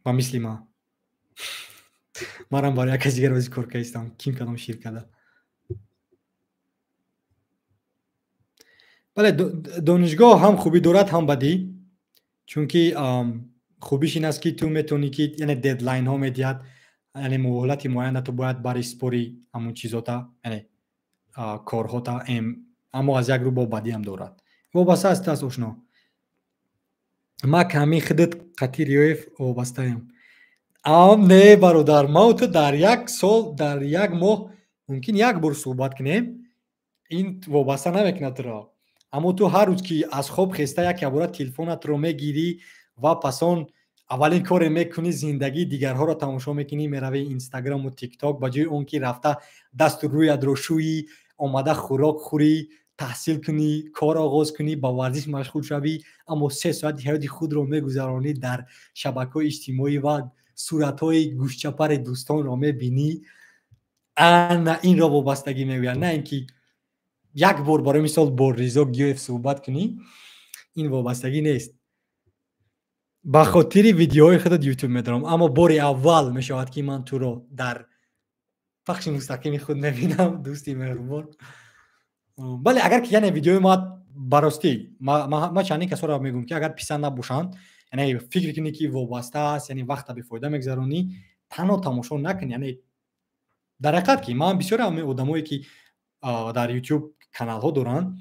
و مثل ما هم برای یک از دیگر وزی کار کهستم کیم کدام شرکت. بله دانشگاه هم خوبی دارد هم بدی چون که خوبیش این است که تو میتونی که یعنی ددلاین ها میدید یعنی مهلت معین تو باید برای سپوری همون چیزاتا یعنی کارهاتا اما از یک رو با بدی هم دارد وابسته است از آشنا. ما کمی خودت قطی ریویف وابسته ایم. نه برادر ما تو در 1 سال در 1 ماه ممکن 1 بار صحبت کنیم این وابسته نمیکنه تو را. اما تو هر روز که از خواب خسته یک بار تلفنت رو میگیری و پسان اولین کار میکنی زندگی دیگرها را تماشا میکنی میروی اینستاگرام و تیک تاک با جای اون که رفته دست روی ادروشویی آمده خوراک خوری تحصیل کنی کار آغاز کنی با ورزش مشغول شوی اما 3 ساعت حیات خود رو میگذرانی در شبکه‌های اجتماعی و صورت‌های گوشچپر دوستان را میبینی. نه این را وابستگی میگویند نه اینکه 1 بار برای مثال با رضا گیوف صحبت کنی این وابستگی نیست. به خاطر ویدیوهای خودت یوتیوب میدارم اما بار اول میشود که من تو رو در پخش مستقیم خود میبینم دوستی مهربان. بله اگر که یعنی ویدیوی ما براستی ما چندین کسا را میگم که اگر پسند نباشند یعنی فکر کنی که وابسته است یعنی وقت به فایده میگذرونی تنها تماشا نکنی. یعنی در حقیقت که من بسیار آدمایی که در یوتیوب کانال ها دارن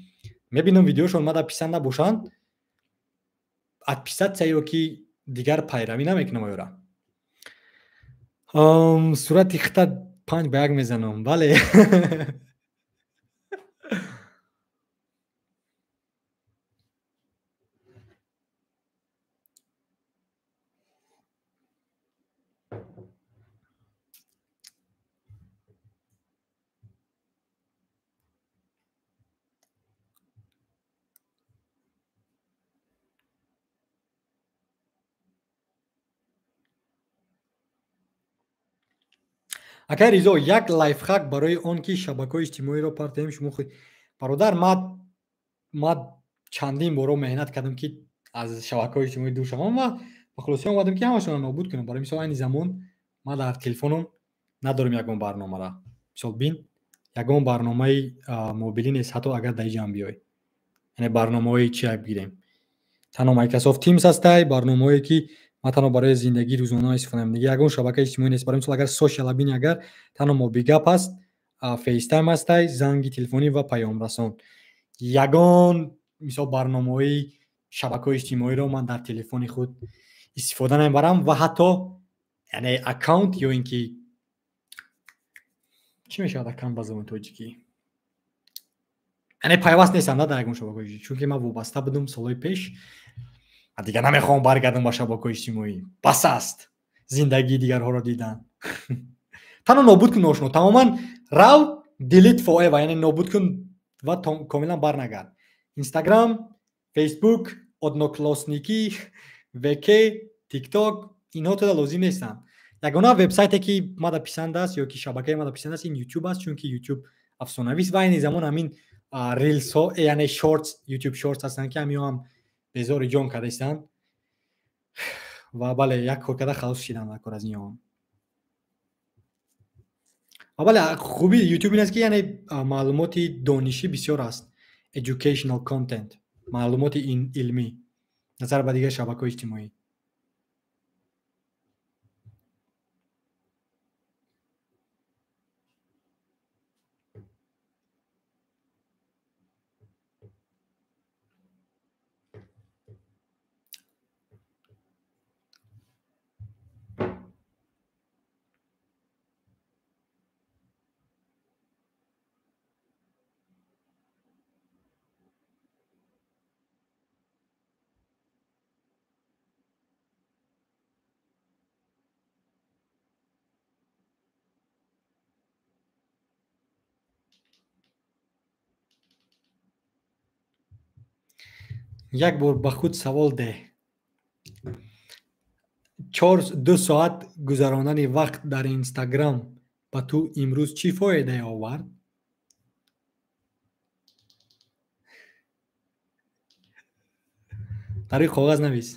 میبینم ویدیوشون ما در پسند نباشند ات پیست سیو که دیگر پیروی نمیکنم آیورا صورت خطت 5 به 1 میزنم. بله اگر ریزا یک لایف هک برای آن که شبکه‌های اجتماعی را پرتیم شما خود برادر ما چندین بار مهنت کردم که از شبکه‌های اجتماعی دور شوم و خلاصی اومدم که همشون نابود کنم. برای مثال این زمان ما در تلفنم ندارم یگان برنامه را مثال بین یگان برنامه موبیلی نیست حتی اگر در جمع بیای یعنی برنامه‌های چی بگیریم تنها مایکروسافت تیمز هسته برنامه‌ای که ما تنها برای زندگی روزانه استفاده می‌کنیم دیگه یگان شبکه اجتماعی نیست. برای مثال اگر سوشال بین اگر تنها موبی گپ است фейстайм ҳастай, занги телефонӣ ва паёмрасон. Ягон мисол барномаҳои шабакаҳои иҷтимоиро ман дар телефони худ истифода намебарам ва ҳатто яъне аккаунт ё ин ки чӣ мешавад аккаунт ба забони тоҷикӣ? яъне пайваст нестам дар ягон шабакаҳои иҷтимоӣ, чунки ман вобаста будам солҳои пеш ва дигар намехоҳам баргардам ба шабакаҳои иҷтимоӣ. Бас аст зиндагии дигарҳоро дидан. Танҳо нобуд кун ошно, тамоман рав, delete forever, яъне нобуд кун ва комилан барнагард. Instagram, Facebook, одноклассники, VK, TikTok инҳо тода лозим нестанд. Ягона вебсайте ки мада писанд аст ё ки шабакаи мада писанд аст ин YouTube аст, чунки YouTube афсонавист ва айни замон ҳамин reelsҳо яъне shorts, YouTube shorts ҳастанд ки ҳамиҳо ҳам безори ҷон карда истанд. ва бале як кор карда халос шидам ва кор аз инҳо. Аввале хуби YouTube ин аст ки яъне маълумоти донишӣ бисёр аст. Educational content, маълумоти илмӣ назар ба дигар шабакаҳои иҷтимоӣ. як бор ба худ савол деҳ. 2 соат гузаронани вақт дар Instagram ба ту имрӯз чӣ фоидаe овард? дар рӯи коғаз навис.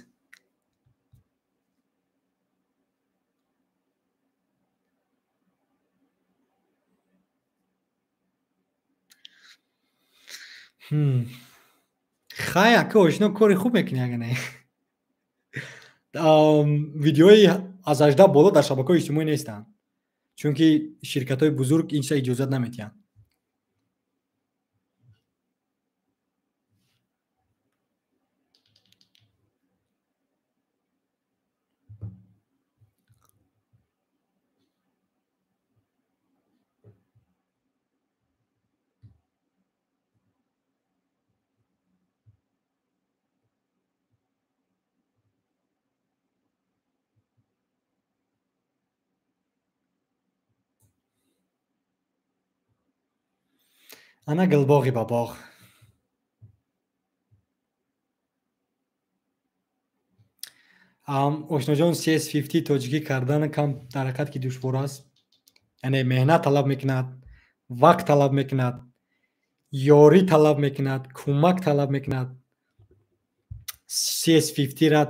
хай ака ошно кори хуб мекунӣ агане. видеои аз 18 боло дар шабакаҳои иҷтимоӣ нестанд, чунки ширкатҳои бузург ин чиza иҷозат наметиҳанд. ана гилбоғи ба боғ. ошноҷон CS50 тоҷикӣ кардан кам дар ҳақиқат ки душвор аст. яъне меҳнат талаб мекунад, вақт талаб мекунад, ёрӣ талаб мекунад, кӯмак талаб мекунад. CS50-ра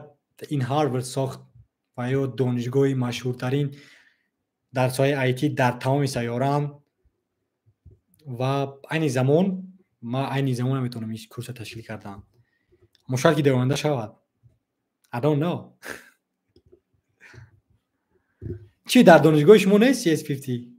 ин Harvard сохт ва ё донишгоҳи машҳуртарин дар соҳаи IT дар тамоми сайёраанд ва айни замон ма айни замон наметавонам ин курса ташкил кардам. аммо шояд ки дар оянда шавад. I don't know. چی در دانشگاه شما نیست CS50؟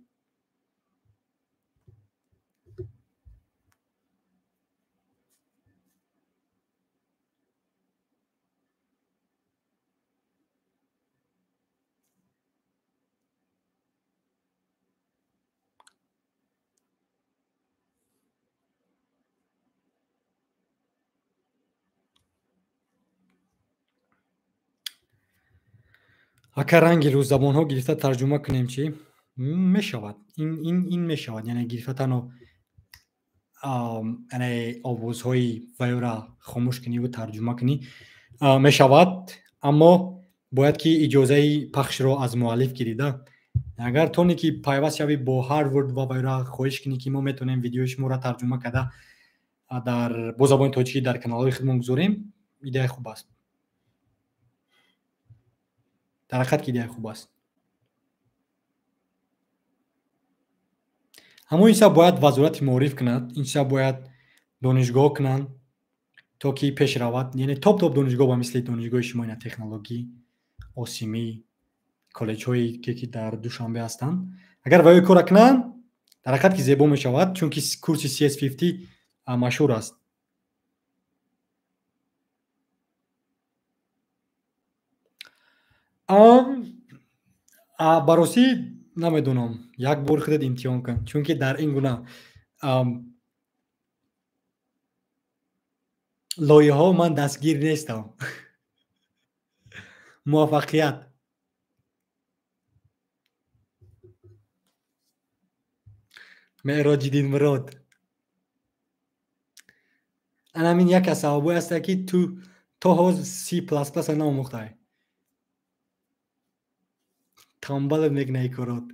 اگر رنگی رو زبان ها گرفته ترجمه کنیم چی؟ میشود این میشود یعنی گرفته تنها یعنی آوازهای وی را خاموش کنی و ترجمه کنی میشود، اما باید که اجازه پخش را از مؤلف گیریده. اگر تونی که پیوست شوی با هاروارد و وی را خواهش کنی که ما میتونیم ویدیوی شما را ترجمه کرده در با زبان تاجیکی در کانال خودمون بگذاریم، ایده خوب است. در حقیقت که ایده خوب است. اما این سب باید وزارت معرف کند، این سب باید دانشگاه کنند تا که پیش رود. یعنی توپ دانشگاه با مثل دانشگاه شما این تکنولوژی، آسیمی، کالج هایی که در دوشنبه هستند، اگر وای کار کنند дар ҳақиқат ки зебо мешавад, чунки курси CS50 машҳур аст. баросӣ намедонам, як бор худат имтиҳон кун, чунки дар ин гуна лоиҳаҳо ман дастгир нестам. муваффақият. меъроҷиддин мурод. ҳамин як аз сабабҳое аст ки ту то ҳоз C++ наомӯхтаӣ. танбале мекунай корот.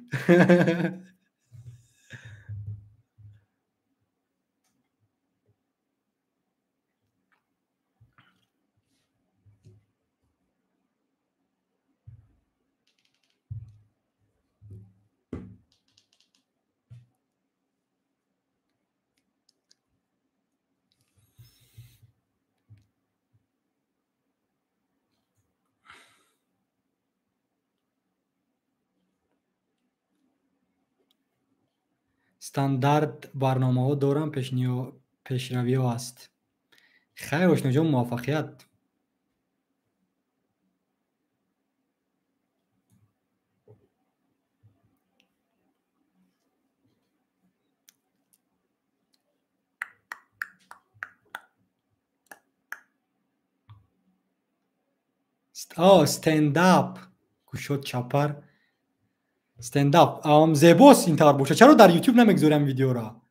стандарт барномаҳо доранд, пешравиҳо аст. хайр ошноҷон, муваффақият. стендап кушод чапар. стендап зебост ин тавр бошад. Чаро дар YouTube намегузорам видеоро?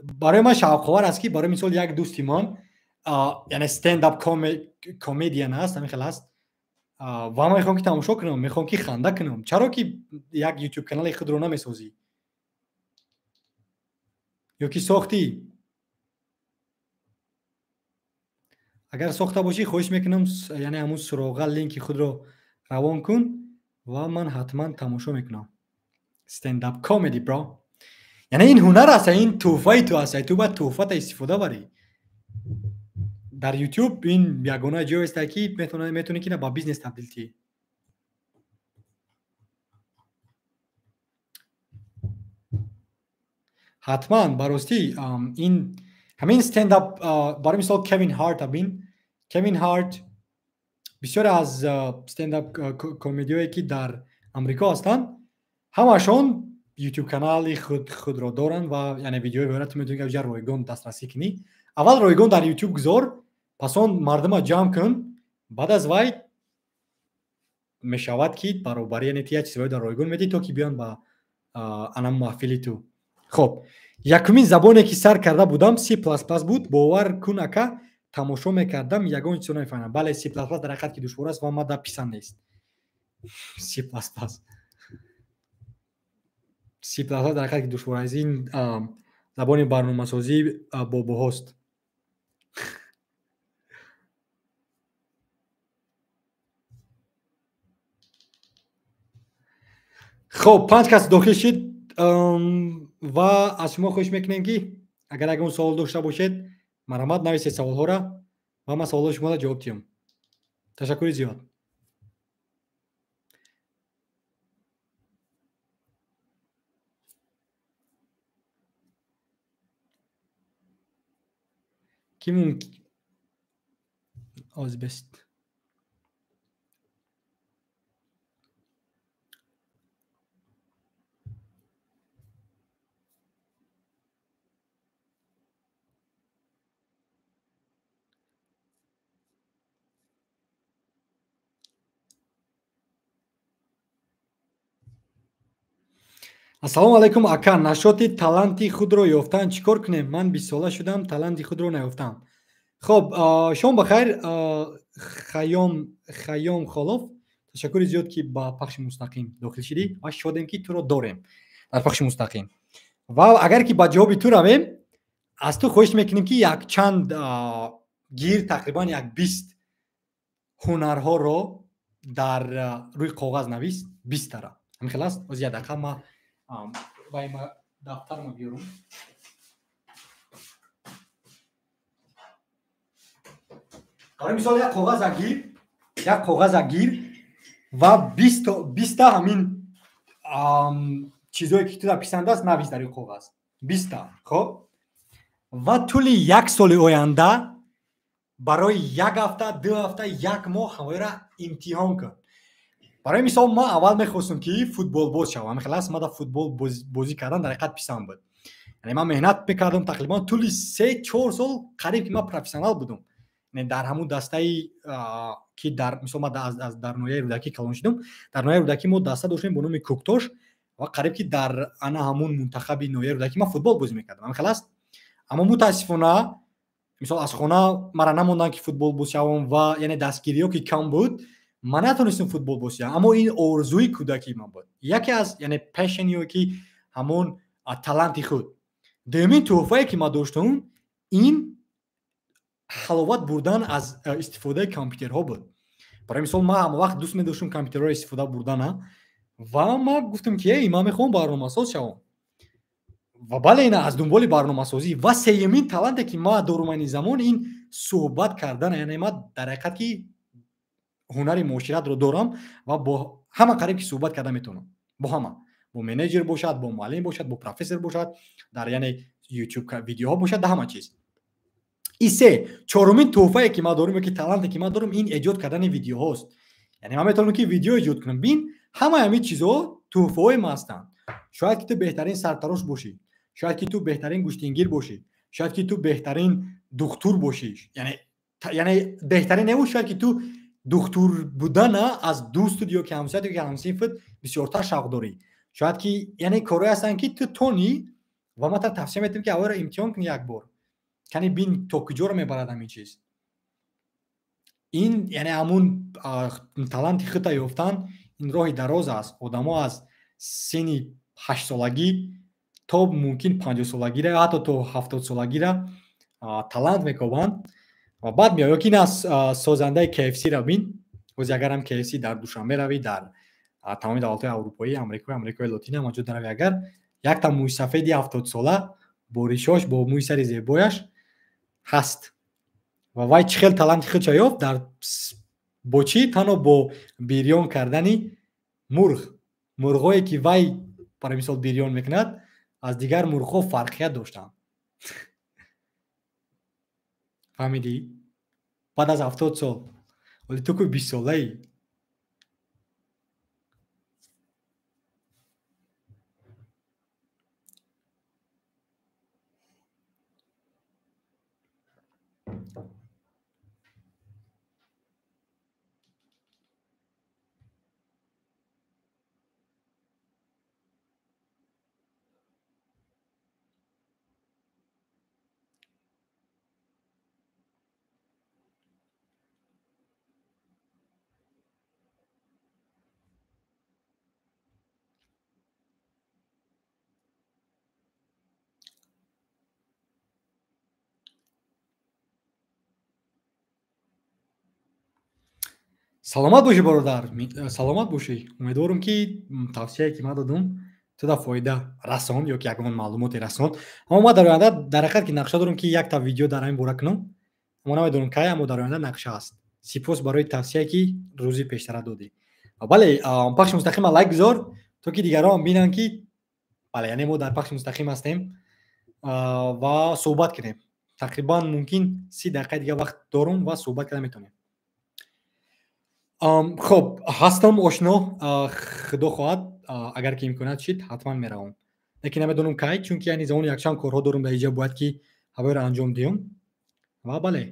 барои ман шавқовар аст ки барои мисол як дӯсти ман яъне стендап комедиан аст, ҳамин хел аст, ва ман мехоҳам ки тамошо кунам, мехоҳам ки ханда кунам. Чаро ки як YouTube канали худро намесозӣ? ё ки сохтӣ? агар сохта бошӣ, хоҳиш мекунам яъне ҳамун суроға линки худро равон кун ва ман ҳатман тамошо мекунам. Стендап комеди бро. яъне ин ҳунар аст, ин тӯҳфаи ту аст, ту бояд тӯҳфата истифода барӣ. дар YouTube ин ягона ҷое аст ки метавонӣ ки ба бизнес табдил тӣ. ҳатман баростӣ ин ҳамин стендап барои мисол Кевин Харт абин. Кевин Харт бисёре аз стендап комедиое ки дар Амрико ҳастанд, ҳамашон YouTube канали худро доранд ва яъне видеои вора ту метавонӣ ки ройгон дастрасӣ кунӣ. аввал ройгон дар YouTube гузор, пас он мардума ҷамъ кун, баъд аз вай мешавад ки баробарӣ, яъне ту як чизҳои дар ройгон медиҳӣ, то ки биён ба ана маҳфили ту. хоб, якумин забоне ки сар карда будам C++ буд. бовар кун ака, тамошо мекардам, ягон чизо намефаҳмидам. бале, C++ дар ҳақиқат ки душвор аст ва мада писанд нест. C++ дар ҳақиқат ки душвор аст. ин забони барномасозӣ бобоҳост. хоб, 5 кас дохил шид ва аз шумо хоҳиш мекунем ки агар ягон савол дошта бошед, марҳамат нависед саволҳоро ва ман саволҳои шуморо ҷавоб диҳам. ташаккури зиёд. ки мумкин озбест. ассалому алайкум ака, нашоти таланти худро ёфтан чӣ кор кунем? Ман 20 сола шудам, таланти худро наёфтам. хоб, шом бахайр Хайём Холов, ташаккури зиёд ки ба пахши мустақим дохил шидӣ ва шодем ки туро дорем дар пахши мустақим. ва агар ки ба ҷавоби ту равем, аз ту хоҳиш мекунем ки якчанд гир тақрибан як 20 ҳунарҳоро дар рӯи коғаз навис, 20 тара. ҳамин хел аст? оз як дақиқа ма вай ма дафтарма биёрам. барои мисол як коғаза гир ва 20 та ҳамин чизое ки ту дар писанда аст навис дар ин коғаз 20 та. Хоб ва тӯли як соли оянда барои як ҳафта 2 ҳафта 1 моҳ ҳамояро имтиҳон кун. барои мисол ман аввал мехостам ки футболбоз шавам. Хелас ман дар футбол бозӣ кардан дар ҳақиқат писанд буд. яъне ман меҳнат мекардам тақрибан тӯли 3-4 сол қариб ки ман профессионал будам. яъне дар ҳамун дастаи ки дар мисол ман дар ноҳияи рӯдакӣ калон шудам. дар ноҳияи рӯдакӣ мо даста доштем бо номи Кӯктош ва қариб ки дар ана ҳамун мунтахаби ноҳияи рӯдакӣ ман футбол бозӣ мекардам. Хелас аммо мутаассифона мисол аз хона мара намондан ки футболбоз шавам ва яъне дастгириҳо ки кам буд ман натонистам футболбоз шавам. Аммо ин орзуи кӯдакии ман буд. яке аз яъне пашшени ё ки ҳамон таланти худ. дуюмин тӯҳфае ки ман доштам ин ҳаловат бурдан аз истифодаи компютерҳо буд. барои мисол ман ҳама вақт дӯст медоштам компютерҳоро истифода бурдана ва ман гуфтам ки ман мехоҳам барномасоз шавам. ва бале ина аз дунболи барномасозӣ ва сеюмин таланте ки ман дорам айни замон ин суҳбат кардан. яъне ман дар ҳақиқат ки ҳунари муоширатро дорам ва бо ҳама қариб ки суҳбат карда метавонам. бо ҳама, бо менеҷер бошад, бо муаллим бошад, бо профессор бошад, дар яъне YouTube видеоҳо бошад, дар ҳама чиз. ин се чорумин тӯҳфае ки ман дорам ё ки таланте ки ман дорам ин эҷод кардани видеоҳост. яъне ман метавонам ки видео эҷод кунам. бин ҳамаи ҳамин чизҳо тӯҳфаҳои ман ҳастанд. шояд ки ту беҳтарин сартарош бошӣ, шояд ки ту беҳтарин гӯштингир бошӣ, шояд ки ту беҳтарин духтур бошӣ. яъне беҳтарин небошӣ, шояд ки ту духтур будана аз дӯстуд ё ки ҳамсоят ё ки ҳамсинфат бисёртар шавқ дорӣ. шояд ки яъне корҳое ҳастанд ки ту тонӣ ва ман тавсия медиҳам ки аввалро имтиҳон кунӣ як бор. кани бин то куҷоро мебарад ҳамин чиз. ин яъне ҳамун таланти худта ёфтан ин роҳи дароз аст. одамо аз синни 8 солагӣ то мумкин 50 солагира ё ҳатто то 70 солагира талант мекобанд ва баъд меояд. ё ки ин аз созандаи KFC равин. боз агарам KFC дар Душанбе равӣ, дар тамоми давлатҳои аврупоӣ, амрикои лотина ҳама ҷо даравӣ, агар якта мӯйсафеди 70 сола бо ришош, бо мӯи сари зебояш ҳаст ва вай чӣ хел таланти худша ёфт дар бо чӣ? Танҳо бо бирён кардани мурғ. мурғое ки вай барои мисол бирён мекунад аз дигар мурғҳо фарқият доштанд. фаҳмидӣ? баъд аз 70 сол вале ту ку 20 солаӣ. саломат бошӣ бародар, саломат бошӣ. умедворам ки тавсияе ки ман додам туда фоида расонд ё ки ягон маълумоте расонд. аммо ман дар оянда дар ҳақиқат ки нақша дорам ки якта видео дар ҳамин бора кунам. аммо намедонам кай, аммо дар оянда нақша аст. сипос барои тавсияе ки рӯзи пештара додӣ. бале пахши мустақима лайк гузор то ки дигарон бинанд ки бале яъне мо дар пахши мустақим ҳастем ва суҳбат кунем. тақрибан мумкин 30 дақиқаи дигар вақт дорум ва суҳбат карда метавонем. хоб ҳастам ошно. худо хоҳад агар ки имконият шид ҳатман меравам. лекин намедонам кай, чунки яъни замони якчанд корҳо дорам дар инҷа бояд ки ҳавоеро анҷом диҳам ва бале.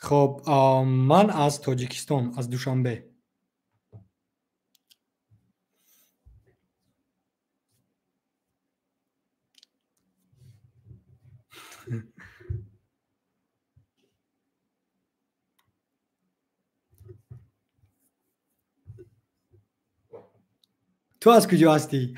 خب من از تاجیکستان، از دوشنبه. تو از کجا هستی؟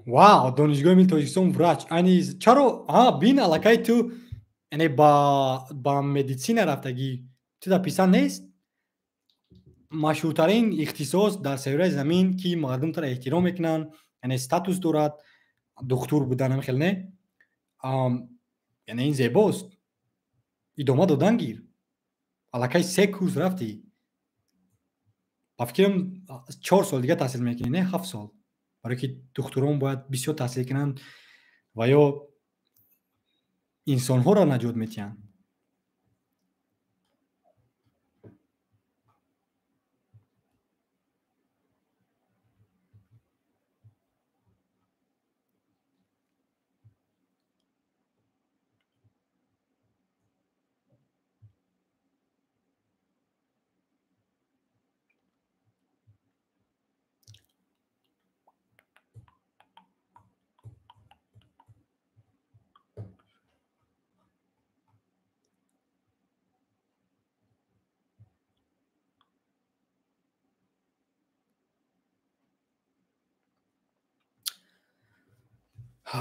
واو، دانشگاه ملی تاجیکستان وراج انی چرا بین الکای تو یعنی با مدیسین رفتگی تو در پیسان نیست؟ مشهورترین اختصاص در سیاره زمین که مردم تر احترام میکنن، یعنی استاتوس دارد، دکتر بودن هم خیلی نه. یعنی این زیباست، ادامه دادن گیر. الکای 3 کورس رفتی، با فکرم 4 سال دیگه تحصیل میکنی، نه 7 سال، برای که دکتران باید بسیار تحصیل کنن و یا انسان ها را نجات میتین.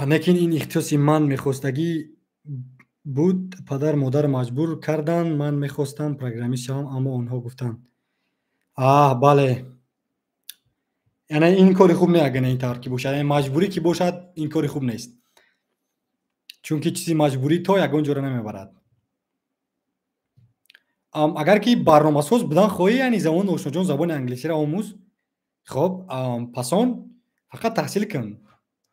لیکن این اختصاصی من میخواستگی بود، پدر مادر مجبور کردن. من میخواستم پروگرامیست شوم اما آنها گفتن بله. یعنی این کاری خوب نه، اگر این طور که باشد، یعنی مجبوری که باشد این کاری خوب نیست، چون که چیزی مجبوری تا یگان جوره نمیبرد. اگر که برنامه ساز بودن خواهی، یعنی زمان آشنا جان زبان انگلیسی را آموز. خب پسان فقط تحصیل کن،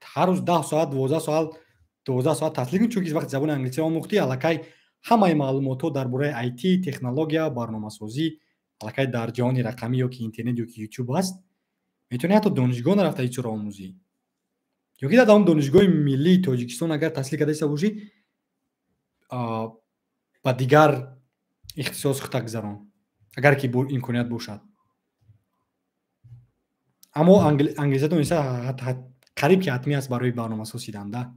هر روز 10 ساعت 12 ساعت تحصیل کن، چون که وقت زبان انگلیسی آموختی الکای همه معلومات درباره آیتی، تکنولوژیا، برنامه سازی الکای در جهان رقمی یا که اینترنت یا که یوتیوب است، میتونی حتی دانشگاه نرفته ایچ را آموزی. یا که در اون دانشگاه ملی تاجیکستان اگر تحصیل کرده باشی، با دیگر اختصاص خود گذران، اگر که امکانیت باشد. اما انگلیسی دانشگاه قریب که حتمی است برای برنامه سازی دنده.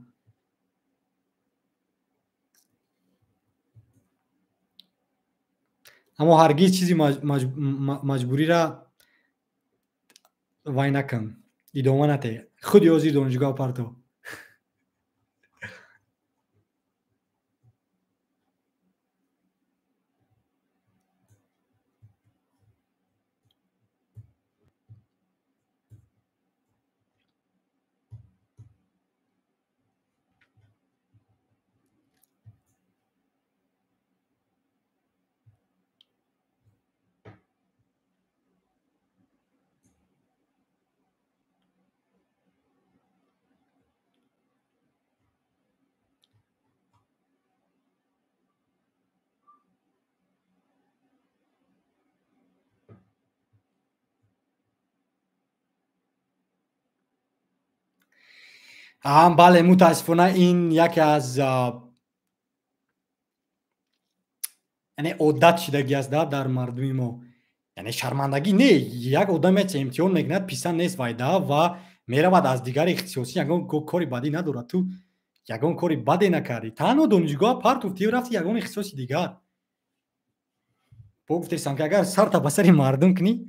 اما هرگز چیزی مجبوری را وای نکن، ادامه نده، خود یازی دانشگاه پرتو. بله، متاسفانه این یکی از یعنی عادت شدگی است در مردم ما. یعنی شرمندگی نه، یک آدم امتحان میکند پیسان نیست وایده و میرود از دیگر اختصاصی یگان کاری بدی ندارد. تو یگان کاری بدی نکردی، تنها دانشگاه پرت افتی و رفتی یگان اختصاصی دیگر. با گفتستم که اگر سر تا بسر مردم کنی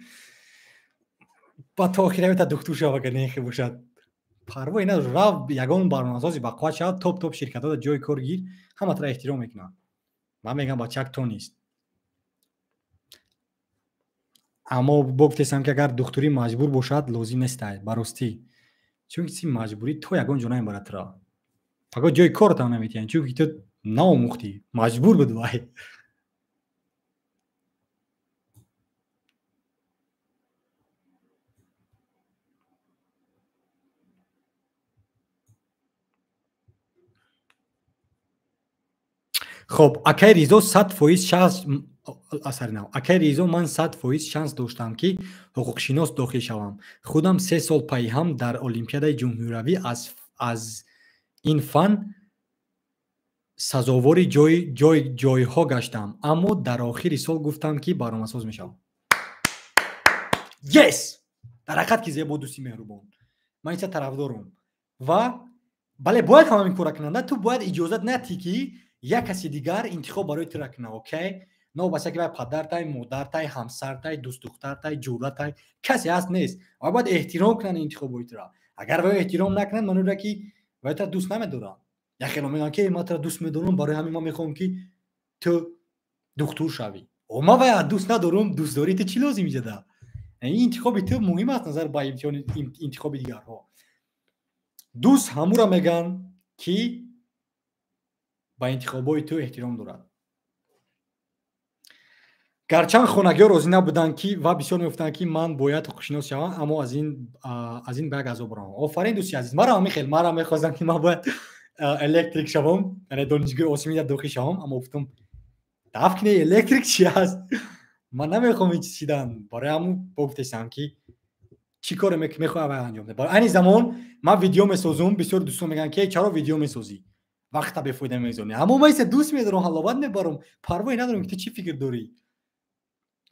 ба то охира та духтур шава ка нехи бошад парвои надор рав ягон барномасози бақувват шавад топ ширкатода ҷои кор гир ҳаматро эҳтиром мекунад ман мегам бачак то нест аммо богуфтесам ки агар духтурӣ маҷбур бошад лозим нестай ба ростӣ чунки чи маҷбурӣ то ягон ҷо намебарад туро фақат ҷои кортам наметиҳанд чунки ту наомӯхтӣ маҷбур буд вай خب اکای ریزو 100% شانس اثر نو اکای ریزو من 100% شانس داشتم که حقوق شناس داخل شوم خودم 3 سال پای هم در المپیادای جمهوری از این فن سزاوار جایها گشتم اما در آخر سال گفتم که برنامه‌ساز میشم یس در حقیقت که زیبا دوستی مهربان من اینجا طرفدارم و بله باید همین کارا کننده تو باید اجازت ندی که یک کسی دیگر انتخاب برای تو کنه اوکی نو بس که پدرتای مادرتای همسرتای دوست دخترتای جورتای کسی هست نیست و باید احترام کنن انتخابای تو را اگر وای احترام نکنن منو را که وای تو دوست نمیدارم یا خیلی میگن که ما تو دوست میدارم برای همین ما میخوام که تو دکتر شوی و ما وای دوست ندارم دوست داری تو چی لازم میجدا این انتخاب تو مهم است نظر با انتخاب دیگرها دوست همو را میگن که با انتخابای تو احترام دارد گرچند خونگی‌ها راضی نبودند که و بسیار میگفتند که من باید حقوق‌شناس شوم اما از این به عذاب برم آفرین دوستی عزیز مرا می‌خواستن که من باید الکتریک شوم یعنی دانشگاه آسیمی داخل شوم اما گفتم دفکنه الکتریک چی است من نمیخوام این چیزی دادن برای همون گفتم که چی کار میخوام انجام بدم برای این زمان من ویدیو میسازم بسیار دوستان میگن که چرا ویدیو میسازی وقت به فایده میزنی اما من ایسا دوست میدارم حلاوت میبرم پروایی ندارم که تو چی فکر داری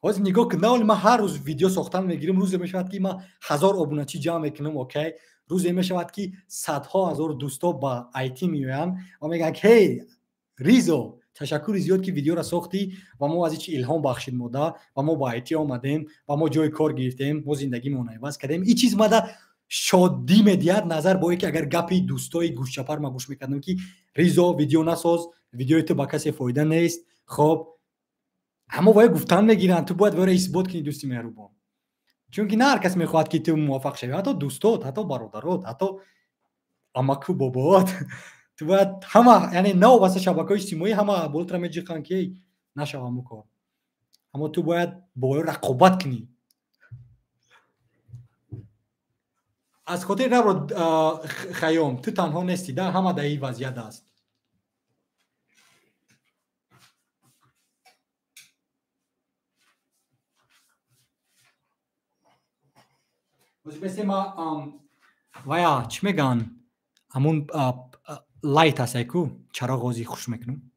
باز نگاه کن نه من هر روز ویدیو ساختن میگیرم روز میشود که من 1000 ابونچی جمع میکنم اوکی روز میشود که صدها هزار دوستا با آیتی میایم و میگن که هی ریزو تشکر زیاد که ویدیو را ساختی و ما از چی الهام بخشید ماده و ما با آیتی آمدیم و ما جای کار گرفتیم ما زندگیمون عوض کردیم این چیز ماده شادی میدید نظر با اینکه اگر گپی دوستای گوش چپر ما گوش میکردم که ریزو ویدیو نساز ویدیو تو با کسی فایده نیست خب اما باید گفتن میگیرن تو باید وره اثبات کنی دوستی مهربان چون که نه هر کس میخواد که تو موافق شوی حتی دوستات حتی برادرات حتی اماکو بابات تو باید همه یعنی نه واسه شبکه‌های اجتماعی همه بولتر میجیخن که نشوم کار اما تو باید با رقابت کنی از خاطر نبرو خیام تو تنها نیستی ده همه در این وضعیت است مثل ما ویا چی میگن همون لایت هست ایکو چرا غازی خوش میکنم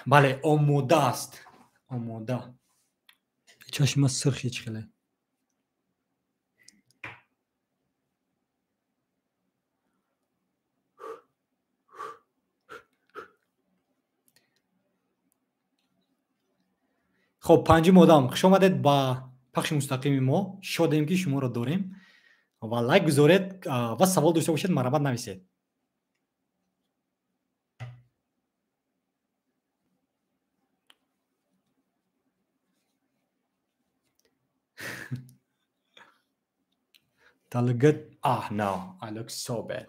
بله آموده است آموده چشم سرخ هیچ خیلی خب پنجم مودم خوش آمدید با پخش مستقیم ما شادیم که شما را داریم و لایک بذارید و سوال داشته باشید مرحمت نویسید Talget no I look so bad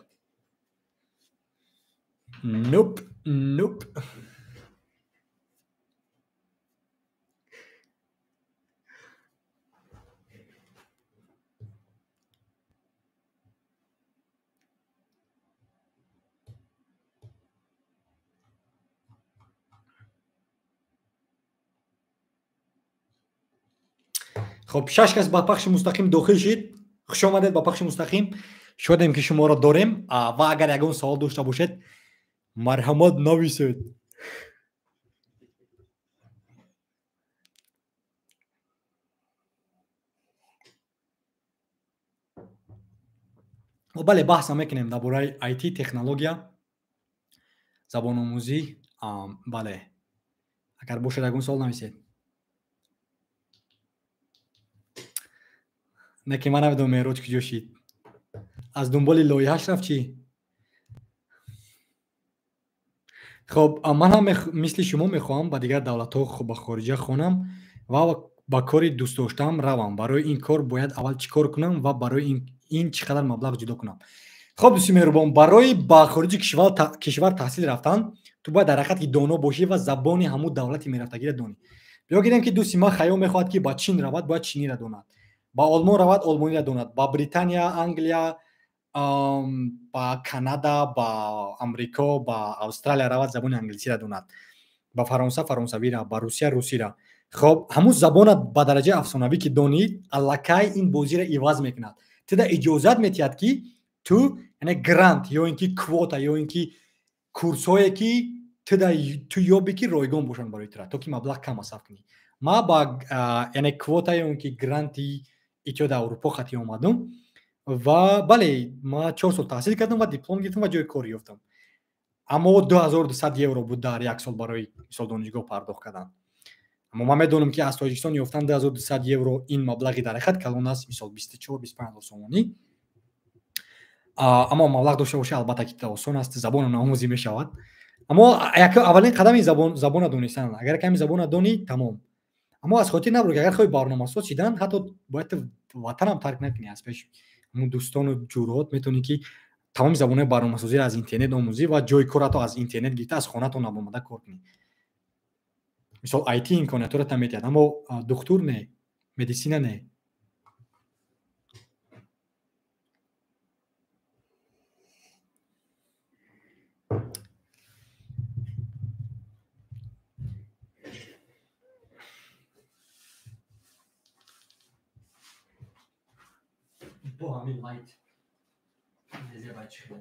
nope خب 6 کس با پخش مستقیم داخل شید خوش آمدید با پخش مستقیم شدیم که شما را داریم و اگر یگان سوال داشته باشید مرحمت نویسید бале баҳса мекунем дар бораи IT технология, забономӯзӣ. Бале, агар бошад ягон суол нависед. Не ки ман намедонам Меҳроҷ куҷо шид. Аз дунболи лоиҳааш рафт чӣ? хоб, ман ҳам мисли шумо мехоҳам ба дигар давлатҳо ба хориҷа хонам ва ба кори дӯстдоштаам равам. Барои ин кор бояд аввал чӣ кор кунам ва барои ин чӣ қадар маблағ ҷудо кунам? хоб дӯстои меҳрубон, барои ба хориҷи кишвар таҳсил рафтан ту бояд дар ҳақиқат ки доно бошӣ ва забони ҳамун давлати мерафтагиро донӣ. Биё гирем ки дӯсти ман хаёл мехоҳад ки ба Чин равад, бояд чиниро донад. Ба Олмон равад, олмониро донад. Ба Британия, Англия, ба Канада, ба Амрико, ба Австралия равад, забони англисиро донад. Ба Фаронса фаронсавиро, ба Русия русиро. хоб, ҳамун забонат ба дараҷаи афсонавӣ ки донид, аллакай ин бозиро иваз мекунад. Туда иҷозат метиҳад ки ту яъне грант ё ин ки квота ё ин ки курсҳое ки ту ёбӣ ки ройгон бошанд барои тура, то ки маблағ кам масраф кунӣ. Ман ба яъне квота ё ин ки гранти Иттиҳоди Аврупо қатъӣ омадам ва бале, ман 4 сол таҳсил кардам ва диплом гирифтам ва ҷои кор ёфтам. Аммо 2200 евро буд дар як сол барои мисол донишгоҳ пардохт кардан. Аммо ман медонам ки аз Тоҷикистон ёфтан 2200 евро ин маблағи дар ҳақиқат калон аст, мисол 24-25 ҳазор сомонӣ. Аммо маблағ дошта бошӣ, албатта ки осон аст, забонам намомӯзӣ мешавад. Аммо аввалин қадами забона донистан. Агар ками забона донӣ, тамом. Аммо аз хотир набур ки агар хоҳӣ барномасоз шидан, ҳатто бояд ту ватанам тарк накунӣ. Аз пеш ҳамун дӯстону ҷурӯҳот метавонӣ ки тамоми забонҳои барномасозиро аз интернет омӯзӣ ва ҷои кор ҳатто аз интернет гирифта аз хонатон омада кор кунӣ. Мисол IT имкониятҳоро там метиҳад, аммо духтур не, медисина не. Бо ҳамин лайт лезе бачхе.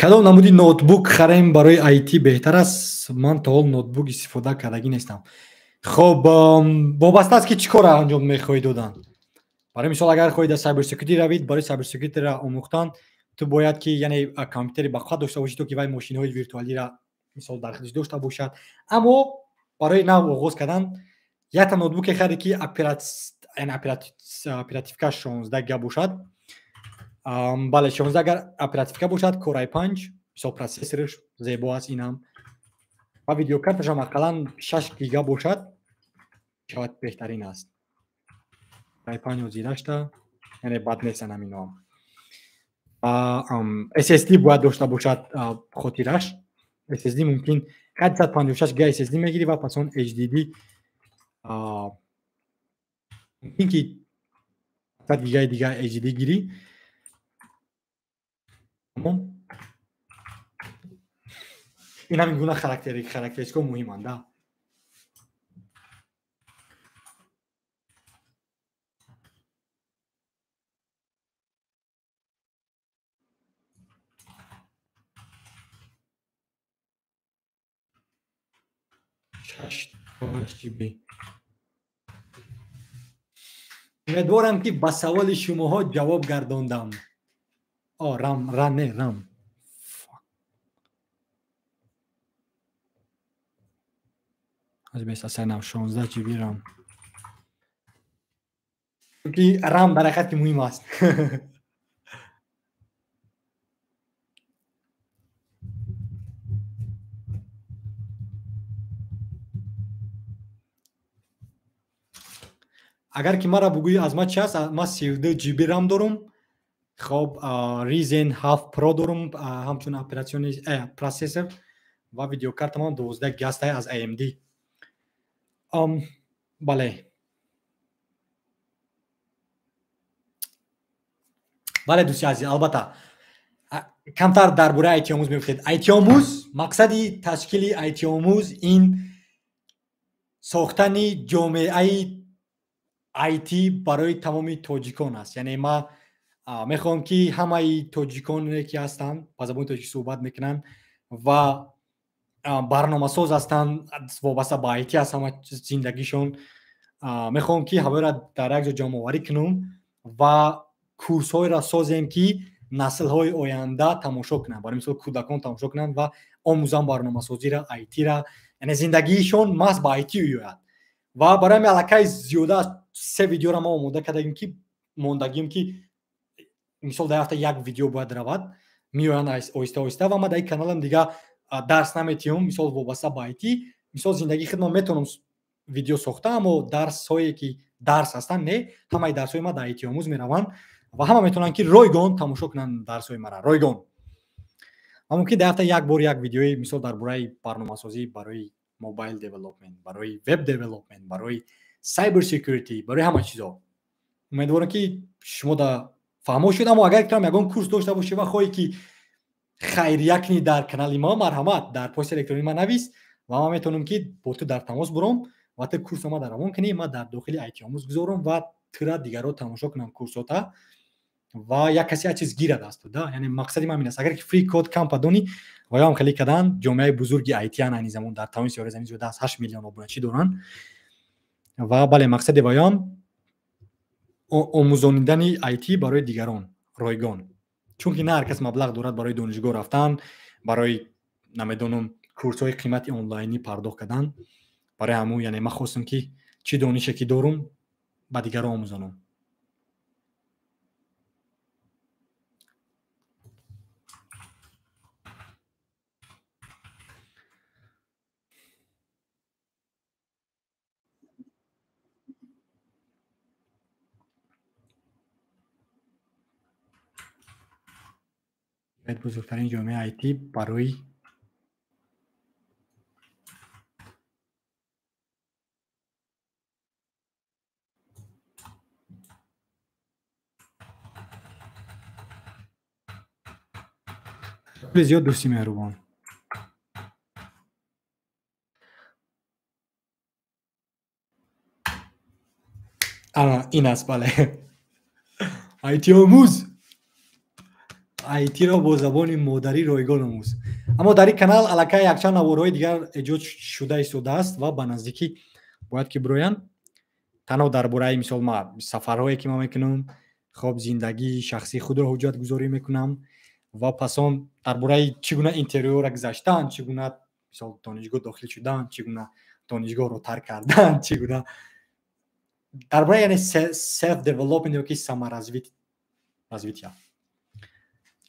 کدام نمودی نوتبوک خریم برای آیتی بهتر است؟ من تا حال نوتبوک استفاده کردگی نیستم. خب وابسته است که چیکار انجام میخواهید دادن. برای مثال اگر خواهید سایبر سکیوریتی روید، برای سایبر سکیوریتی را آموختن تو باید که یعنی کامپیوتری بقا داشته باشید تو که وای ماشین های ویرتوالی را مثال در خودش داشته باشد. اما برای نو آغاز کردن یک تا نوتبوک خرید که اپراتیفکا 16 گیگا باشد. بله 16 اگر اپراتیفکا باشد، کور i5 مثال پروسسورش زیبا است اینم و ویدیو کارتش هم حداقل 6 گیگا باشد شاید بهترین است. i5 زیرش تا یعنی بد نیستن همینا. SSD باید داشته باشد خاطرش. SSD ممکن 156 گیگا SSD میگیری و پس اون HDD ممکن که 100 گیگا دیگه HDD گیری. این همین گونه خاراکتریستیک مهمند. امیدوارم که با سوال شماها جواب گرداندم. رام از 16 جی بی رام که رام در حقیقت مهم است. агар ки мара бугӯӣ аз ма чи аст, ман 32 GB RAM дорум. خب Ryzen 7 Pro دارم، همچون اپراتسیون پروسسور و ویدیو کارت من 12 GB است از AMD. بله بله دوستان عزیز، البته کمتر درباره آیتی آموز میگفتید. آیتی آموز، مقصدی تشکیل آیتی آموز این ساختن جامعه آیتی برای تمام تاجیکان است. یعنی ما میخوام که همه تاجیکان که هستند با زبان تاجیکی صحبت میکنن و برنامه‌ساز هستند، وابسته به آیتی هست همه زندگیشون، میخوام که همه را در یک جا جمع آوری کنم و کورس های را سازیم که نسل های آینده تماشا کنند، برای مثال کودکان تماشا کنند و آموزان برنامه‌سازی را، آیتی را، یعنی زندگیشون محض با آیتی بیاید. و برای من علاقه زیاده 3 ویدیو را ما آماده کردیم که موندگیم که مثال در هفته یک ویدیو باید رود، میآیند آهسته آهسته و ما در این کانالم دیگه درس نمیتیم، مثال وابسته به آیتی، مثال زندگی خودم میتونم ویدیو ساخته، اما درس هایی که درس هستن نه، همه درس های ما در آیتی آموز میروند و همه میتونن که رایگان تماشا کنن درس های مرا رایگان. اما که در هفته یک بار یک ویدیوی مثال درباره برنامه‌سازی برای موبایل دیولپمنت، برای وب دیولپمنت، برای سایبر سکیوریتی، برای همه چیزا. امیدوارم که شما دا فهمو شد. اما اگر کلام یگان کورس داشته باشی و خواهی که خیریه کنی در کانال ما، مرحمت در پست الکترونیک ما نویس و ما میتونم که با تو در تماس برم و تا کورس ما در روان کنی، ما در داخل آیتی آموز گذارم و ترا دیگر رو تماشا کنم کورساتا و یک کسی چیز گیره دست ده. یعنی مقصدی من این است اگر که فری کد کمپ دونی و یا هم کلیک کردن جامعه بزرگی آیتی ان زمان در تمام سیاره زمین زده 8 میلیون ابونه‌چی دارن و بله مقصد ویام آموزاندن آیتی برای دیگران رایگان، چون که نه هر کس مبلغ دارد برای دانشگاه رفتن، برای نمیدونم کورس های قیمت آنلاینی پرداخت کردن. برای همون یعنی من خواستم که چی دانشی که دارم با دیگران آموزانم. بزرگترین جامعه آیتی برای زیاد دوستی مهربان. این است بله آیتی آموز، آیتی را با زبان مادری رایگان آموز. اما در این کانال علاقه یک چند نوارهای دیگر ایجاد شده ایستاده است و به نزدیکی باید که برویان تنها درباره مثال ما سفرهایی که ما میکنم، خب زندگی شخصی خود را حجت گذاری میکنم و پسان درباره چگونه اینتریور را گذاشتن، چگونه مثال دانشگاه داخل شدن، چگونه دانشگاه رو ترک کردن، چگونه درباره یعنی سلف دیولپمنت یا که سمرازویت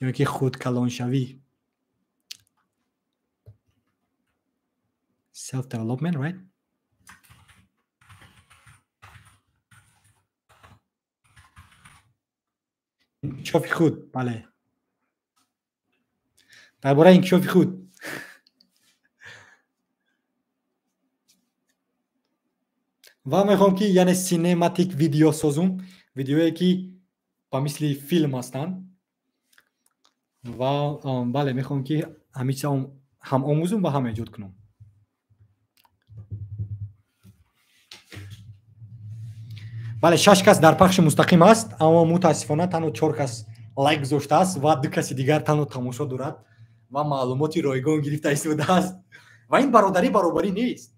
یا که خود کلان شوی، self development, right? انکشاف خود، بله درباره انکشاف خود. و میخوام که یعنی سینماتیک ویدیو سازم، ویدیویی که با مثل فیلم هستن و بله میخوام که همیشه هم آموزم و هم ایجاد کنم. بله 6 کس در پخش مستقیم است، اما متاسفانه تنها 4 کس لایک گذاشته است و 2 کسی دیگر تنها تماشا دارد و معلوماتی رایگان گرفته ایستاده است و این برابری نیست.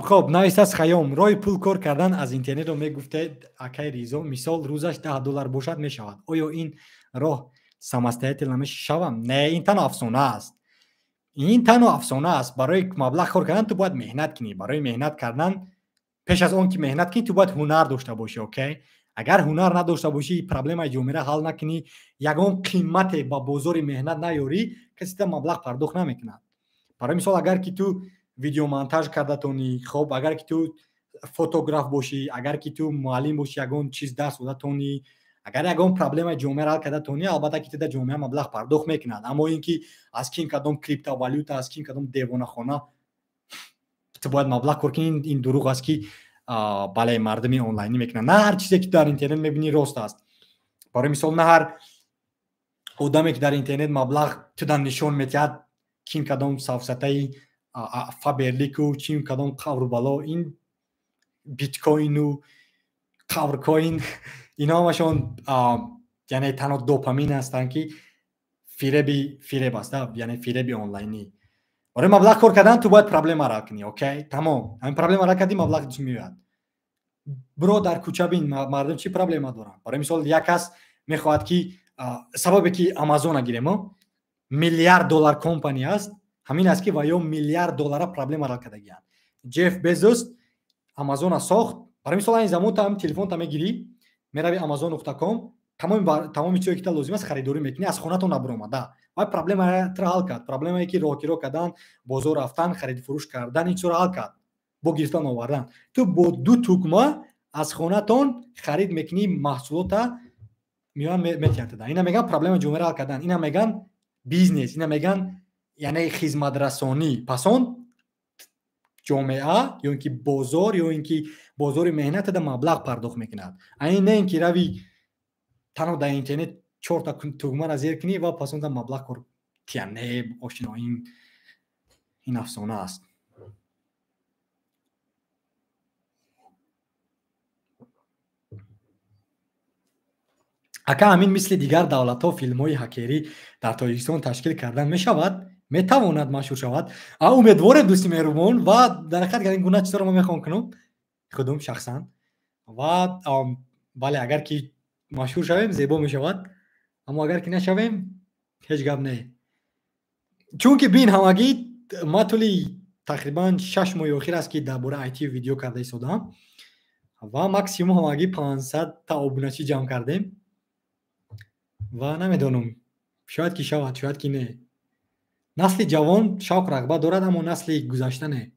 خب نویس از خیام رای پول کار کردن از اینترنت رو میگفته اکای ریزو، مثال روزش $10 باشد میشود. آیا این راه سمستایت نمیشوم؟ نه، این تنها افسانه است. این تنها افسانه است. برای مبلغ کار کردن تو باید مهنت کنی. برای مهنت کردن پیش از اون که مهنت کنی تو باید هنر داشته باشی. اوکی، агар ҳунар надошта бошӣ проблемаи ҷомеъра ҳал накунӣ, ягон қимате ба бозори меҳнат наёрӣ, касе та маблағ пардохт намекунад. барои мисол агар ки ту видеомонтаж карда тони, хоб агар ки ту фотограф бошӣ, агар ки ту муаллим бошӣ, ягон чиз дарс дода тони, агар ягон проблемаи ҷомеъра ҳал карда тони, албатта ки ту да ҷомеа маблағ пардохт мекунад. Аммо ин ки аз ким кадом криптовалюта, аз ким кадом девонахона ту бояд маблағ кор кунӣ, ин дурӯғ аст ки бале мардуми онлайнӣ мекунанд. На ҳар чизе ки дар интернет мебинӣ рост аст. барои мисол на ҳар одаме ки дар интернет маблағ туда нишон медиҳад, ким кадом сафсатаи фаберлику, ким кадом қаврубало, ин биткоину, қавркоин, ино ҳамашон яъне танҳо допамин ҳастанд ки фиреб аст, яъне фиреби онлайнӣ. барои маблағ кор кардан ту бояд проблема ҳал кунӣ. Окей, тамом. ҳамин проблема ҳал кардӣ, маблағ дуст меояд. биро дар кӯча бин мардум чӣ проблема доранд. барои мисол як кас мехоҳад ки сабабе ки Амазона гирем, $1 млрд компания аст, ҳамин аст ки ва ё $1 млрд проблема ҳал кардагиянд. Ҷеф Безос Амазона сохт. барои мисол ин замон та телефонта мегирӣ, мерави amazon.com, тамоми чизе ки та лозим аст харидорӣ мекунӣ, аз хонатон набаромада. вай проблемаро ҳал кард. проблемае ки роҳгиро кардан, бозор рафтан, хариду фурӯш кардан, ин чизро ҳал кард. бо гирифтан овардан. ту бо 2 тугма аз хонатон харид мекунӣ, маҳсулота миён метиҳад туда. ина меган проблемаи ҷомеъра ҳал кардан. ина меган бизнес, ина меган яъне хизматрасонӣ. пас он ҷомеа ё ин ки бозор, ё ин ки бозори меҳнат да маблағ пардохт мекунад. ин не ин ки рави танҳо дар интернет 4 та тугмаро зер кунӣ ва пас он да маблағ кор. тиянеб ошино, ин афсона аст. ака ҳамин мисли дигар давлатҳо филмҳои ҳакерӣ дар Тоҷикистон ташкил кардан мешавад? метавонад машҳур шавад? умедворем дӯсти меҳрубон ва дар ҳақиқат ин гуна чизоро мо мехоҳам кунам худум шахсан. ва бале агар ки машҳур шавем зебо мешавад, аммо агар ки нашавем ҳеҷ гап не. чунки бин ҳамагӣ ма тӯли тақрибан 6 моҳи охир аст ки дар бораи IT видео карда истодаам ва максимум ҳамагӣ 500 та обуначӣ ҷамъ кардем ва намедонам, шояд ки шавад, шояд ки не. насли ҷавон шавқ рағбат дорад, аммо насли гузашта не.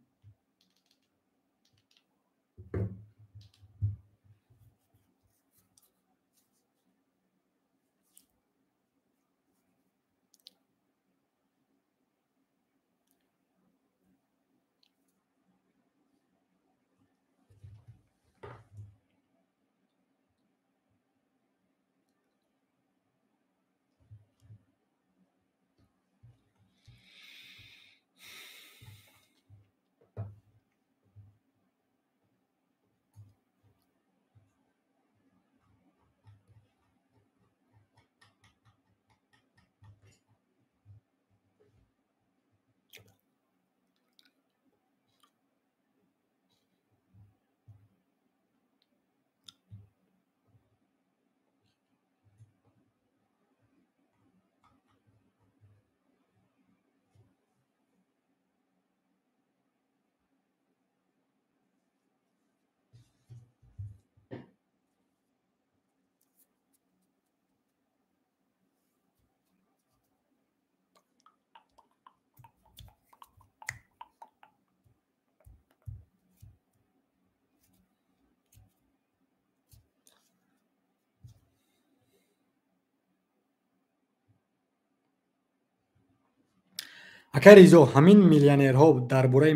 ака ризо, ҳамин миллионерҳо дар бораи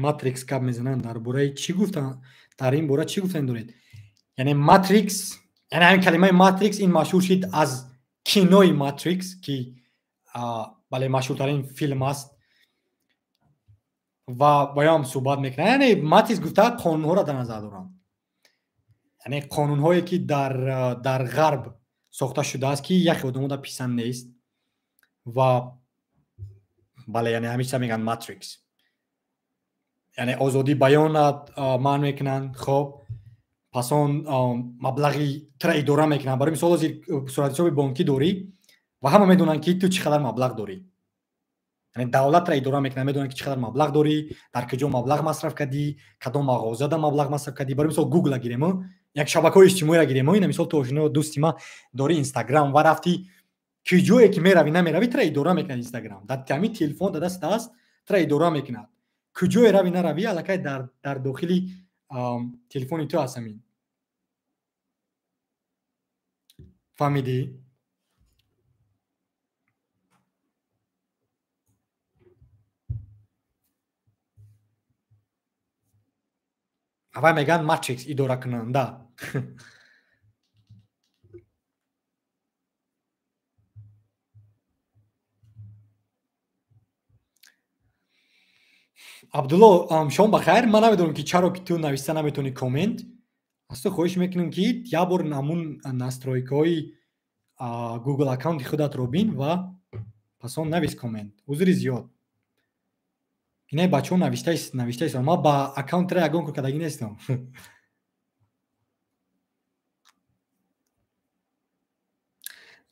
Matrix гап мезананд, дар бораи чӣ гуфтанд? дар ин бора чӣ гуфтан доред? яъне Matrix, яъне ҳамин калимаи Matrix ин машҳур шуд аз кинои Matrix ки бале машҳуртарин филм аст ва бо ям суҳбат мекунанд. яъне Matrix гуфта қонунҳоро дар назар доранд. яъне қонунҳое ки дар ғарб сохта шудааст ки яхе одамода писанд нест ва бале яъне ҳамиша меган Matrix. яъне озодӣ баёнат маън мекунанд. хоб пас он маблағи тра идора мекунанд. барои мисол ҳозир суратҳисоби бонкӣ дорӣ ва ҳама медонанд ки ту чӣ қадар маблағ дорӣ. яъне давлатро идора мекунанд, медонанд ки чӣ қадар маблағ дорӣ, дар куҷо маблағ масраф кардӣ, кадом мағозада маблағ масраф кардӣ. барои мисол Google гирем, як шабакаҳои иҷтимоиро гирем. Мо ина мисол ту ошино дӯсти ма дори Инстаграм ва рафти ки ҷое ки меравӣ намеравӣ тра идора мекунад Инстаграм. Дар ҳами телефон дар дастит аст, тра идора мекунад. Куҷое равӣ наравӣ аллакай дар дохили телефони ту аст ҳамин. фаҳмидӣ? аввал мегӯянд Matrix идоракунанда. Абдулло, шом бахайр. Ман намедонам ки чаро ки ту нависта наметавонӣ коммент. Аз ту хоҳиш мекунам ки як бор ҳамун настройкаҳои Google аккаунти худатро бин ва пас он навис коммент. Узри зиёд. Инаи бачаҳо навиштаистанд. Ман ба аккаунтра ягон кор кардагӣ нестам.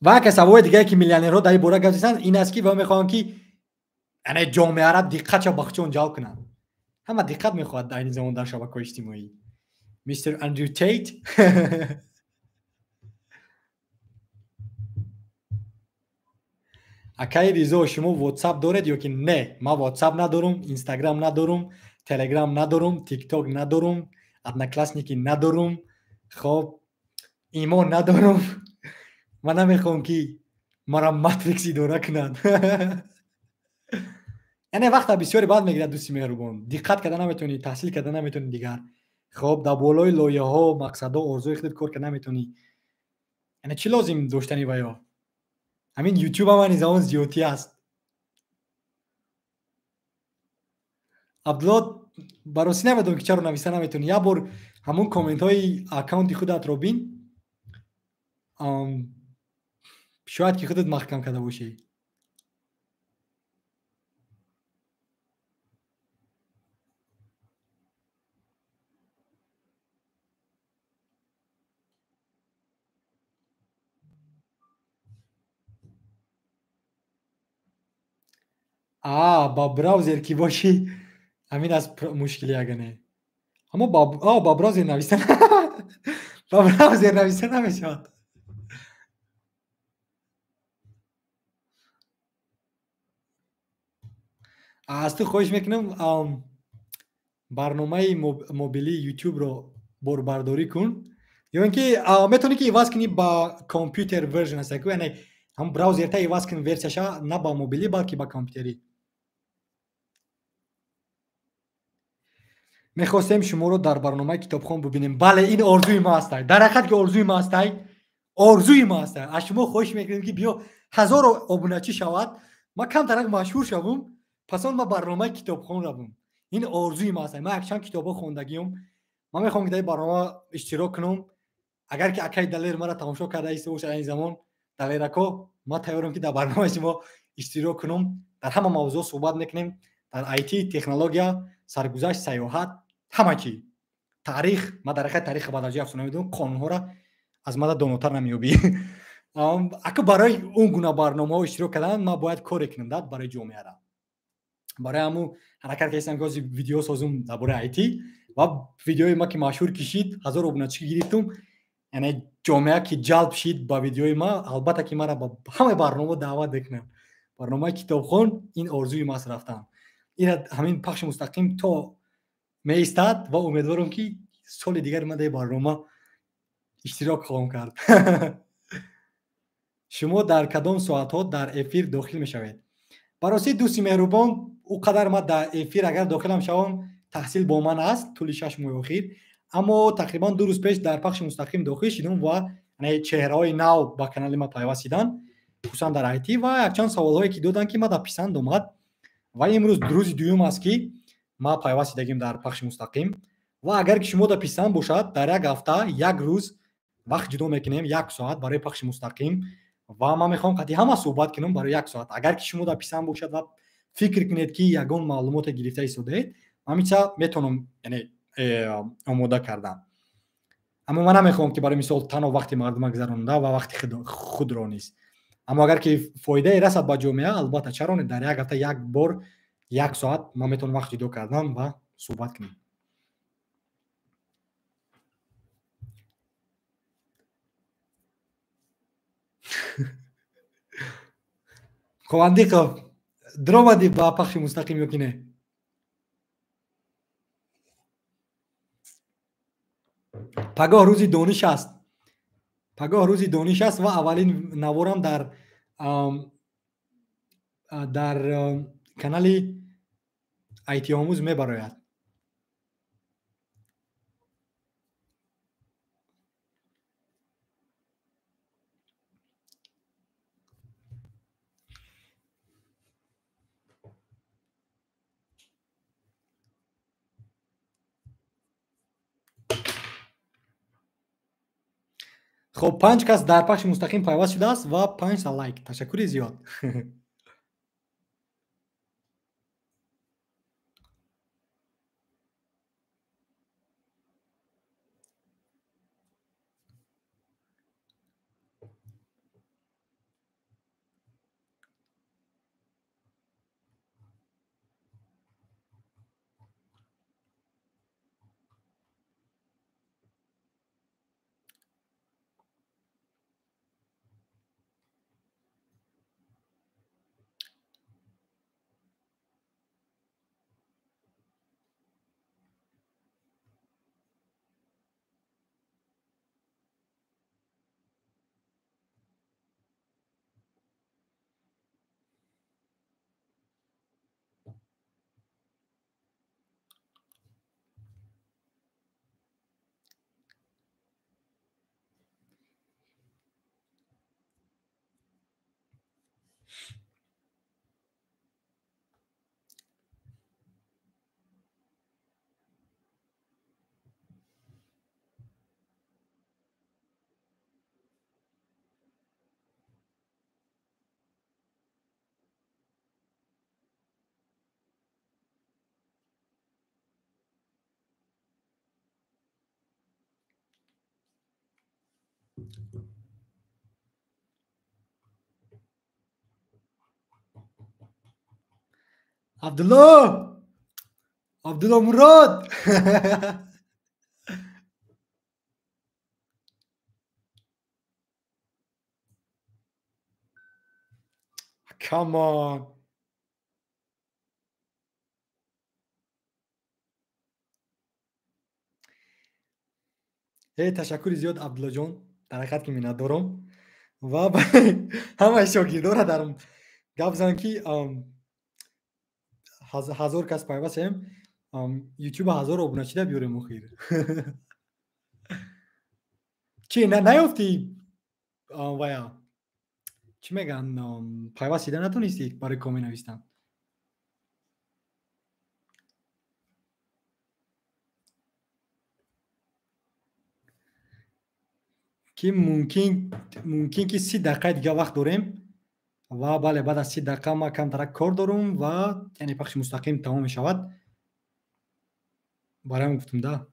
ва як саволи дигае ки миллионерҳо дар ин бора гап заданд ин аст ки ва мехоҳанд ки яъне ҷомеаро диққатро ба худшон ҷалб кунанд. Ҳама диққат мехоҳад дар ин замон дар шабакаҳои иҷтимоӣ. Мистер Андрю Тейт. акаи Ризо, шумо WhatsApp доред ё ки не? Ман WhatsApp надорам, Instagram надорам, Telegram надорам, TikTok надорам, Одноклассники надорам, хоб имо надорам. Ман намехоҳам ки маро Matrix идора кунад. яъне вақта бисёре баъд мегирад дӯсти меҳрубон. Диққат карда наметавонӣ, таҳсил карда наметавонӣ дигар. хоб дар болои лоиҳаҳо, мақсадҳо, орзуи худат кор карда наметавонӣ. яъне чӣ лозим доштани ваё? ҳамин YouTube ҳам ин замон зиёдтӣ аст. Абдулло, ба ростӣ намедонам ки чаро нависта наметавонӣ. Як бор ҳамун комментҳои аккаунти худатро бин. шояд ки худат маҳкам карда бошӣ. ба браузер ки бошӣ ҳамин аст мушкили ягоне. аммо ба браузер нависта ба браузер нависта намешавад. аз ту хоҳиш мекунам барномаи мобилии YouTube-ро борбардорӣ кун. ё ин ки метавонӣ ки иваз кунӣ ба компютер вержн аст, яъне ҳам браузерта иваз кун версияша на ба мобилӣ балки ба компютерӣ. мехостем шуморо дар барномаи китобхон бубинем. Бале, ин орзуи ма астай. Дар ҳақиқат ки орзуи ма астай. Орзуи ма астай. Аз шумо хоҳиш мекунем ки биё 1000 обуначӣ шавад, ман камтарак машҳур шавам, пас он ман барномаи китобхон равам. ин орзуи ма астай. Ман якчанд китобҳо хондагиём. Ман мехоҳам ки дар ин барнома иштирок кунам. агар ки акаи Далер маро тамошо карда иста бошад ин замон, Далерако, ман тайёрам ки дар барномаи шумо иштирок кунам. Дар ҳама мавзӯъ суҳбат мекунем. Дар IT, технология, саргузашт, саёҳат, ҳама чӣ. Таърих, ман дар ҳақиқат таърихи ба дараҷаи афсона медонам. Қонунҳоро аз ман донотар намеёбӣ. ака барои он гуна барномаҳо иштирок кардан ман бояд коре кунам барои ҷомеара. барои ҳамун ҳаракат кардам ки ҳозир видео созум дар бораи IT ва видеои ма ки машҳур кишид, 1000 обуначӣ гирифтум. яъне ҷомеа ки ҷалб шид ба видеои ма, албатта ки маро ба ҳамаи барнома даъват мекунад. барномаи китобхон ин орзуи маст рафтан. ин ҳамин пахши мустақим то меистад ва умедворам ки соли дигар ман дар ин барнома иштирок хоҳам кард. шумо дар кадом соатҳо дар эфир дохил мешавед? барости дӯсти меҳрубон, ӯ қадар ман дар эфир агар дохилам шавам, таҳсил бо ман аст тӯли 6 моҳи охир. аммо тақрибан 2 рӯз пеш дар пахши мустақим дохил шидам ва чеҳраҳои нав ба канали ман пайвастиданд, хусусан дар IT ва якчанд саволҳое ки доданд ки ман дар писанд омад. ва имрӯз рӯзи дуюм аст ки ман пайвастидагим дар пахши мустақим. ва агар ки шумо дар писанд бошад, дар як ҳафта як рӯз вақт ҷудо мекунем 1 соат барои пахши мустақим. ва ман мехоҳам қатъи ҳама суҳбат кунам барои 1 соат. агар ки шумо дар писанд бошад ва фикр кунед ки ягон маълумоте гирифта истодаед, ман метавонам омода кардам. аммо ман намехоҳам ки барои мисол танҳо вақти мардума гузаронда ва вақти худро низ. аммо агар ки фоидае расад ба ҷомеа, албатта чаро не, дар як ҳафта як бор 1 соат ман метавонам вақт ҷудо кардам ва суҳбат кунем. خب اندیقه درآمدی با پخش مستقیم یا که نه؟ پگاه روزی دانش است. پگاه روزی دانش است و اولین نوارم در کانال ایتی آموز میبراید. خب 5 کس در پخش مستقیم پیوست شده است و 5 تا لایک. تشکر زیاد. عبدالله مراد. Come on. تشکر زیاد عبدالله جان. در حقیقت که من دارم و همه شاگردان دارم گپ زدن که 1000 کس پیوست شدیم یوتیوب 1000 ابونه چیده بیاریم مخیر. چی نیافتی ویا چی میگن پیوست شده نتونستی برای کامل نوشتن؟ که ممکن که 30 دقیقه دیگه وقت داریم و بله بعد از 30 دقیقه ما کمتر کار دارم و یعنی پخش مستقیم تمام شود. برایم گفتم ده.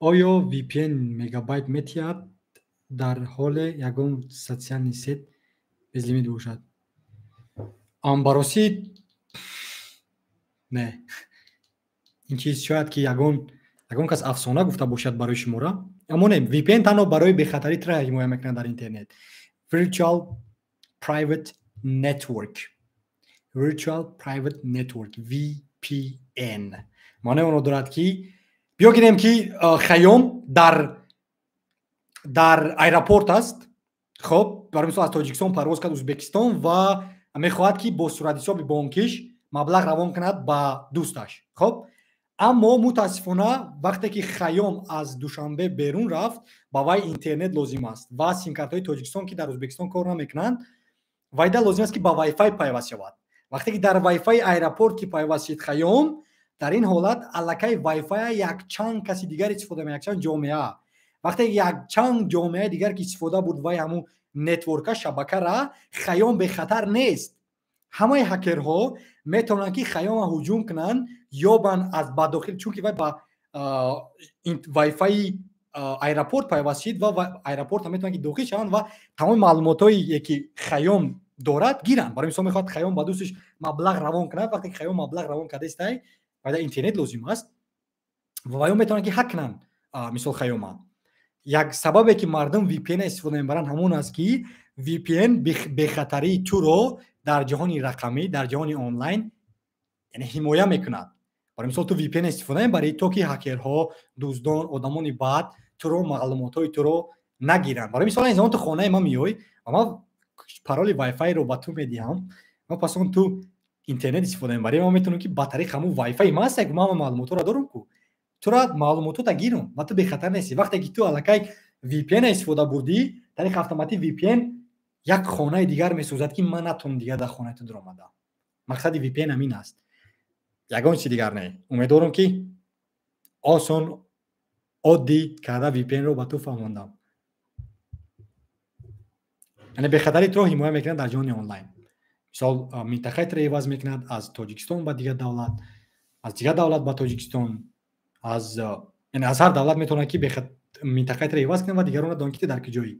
آیا VPN مگابایت میتیاد در حال یگان ساتسیان نیست از لیمیت باشد؟ براسی نه. این چیز شاید که یگان کس افسانه گفته باشد برای شما را، اما نه. VPN تنها برای بخطری تر حمایت میکنه در اینترنت. Virtual Private Network. Virtual Private Network VPN معنی اونو دارد که بیا گیریم که خیام در ایرپورت است. خب برای مثال از تاجیکستان پرواز کرد ازبکستان و میخواهد که با صورت حساب بانکیش مبلغ روان کند به دوستش. خب اما متاسفانه وقتی که خیام از دوشنبه بیرون رفت با وی اینترنت لازم است و سیم کارت های تاجیکستان که در ازبکستان کار نمیکنند ویدا لازم است که با وای فای پیوست شود. وقتی که در وای فای ایرپورت که پیوست شد خیام дар ин ҳолат аллакай вайфай якчанд каси дигар истифода мекард, якчанд ҷомеа. вақте якчанд ҷомеаи дигар ки истифода бурд вай ҳамун нетворка шабакара, хаём бехатар нест. ҳамаи ҳакерҳо метавонанд ки хаёма ҳуҷум кунанд, ёбанд аз ба дохил, чунки вай ба вайфаи аэропорт пайваст шид ва аэропорт ҳам метавонанд ки дохил шаванд ва тамоми маълумотое ки хаём дорад гиранд. барои мисол мехоҳад хаём ба дӯсташ маблағ равон кунад, вақте ки хаём маблағ равон кардастай, байда интернет лозим аст ва ваён метавонанд ки ҳак кунанд мисол хаёма. як сабабе ки мардум VPN истифода мебаранд ҳамон аст ки VPN бехатарии туро дар ҷаҳони рақамӣ, дар ҷаҳони онлайн яъне ҳимоя мекунад. барои мисол ту VPN истифода мебарӣ то ки ҳакерҳо, дуздон, одамони бад туро маълумотҳои туро нагиранд. барои мисол ин замон ту хонаи ман меоӣ ва ман пароли вайфайро ба ту медиҳам ва пас он ту интернет истифода мебарӣ, ман метавонам ки ба тариқи ҳамун вайфаи ман аст ки ман маълумотҳоро дорам ку тура маълумотота гирам ва ту бехатар нести. вақте ки ту аллакай VPN истифода бурдӣ, тариқи автоматик VPN як хонаи дигар месозад ки ман натавонам дигар дар хонаи ту дуромада. мақсади VPN ҳамин аст, ягон чизи дигар не. умедворам ки осон оддӣ карда VPN-ро ба ту фаҳмондам. яъне бехатари туро ҳимоя мекунад дар ҷаҳони онлайн. мисол минтақаи туро иваз мекунад аз Тоҷикистон ба дигар давлат, аз дигар давлат ба Тоҷикистон, яъне аз ҳар давлат метавонад ки минтақаи туро иваз кунад ва дигаронро донад ки ту дар куҷоӣ.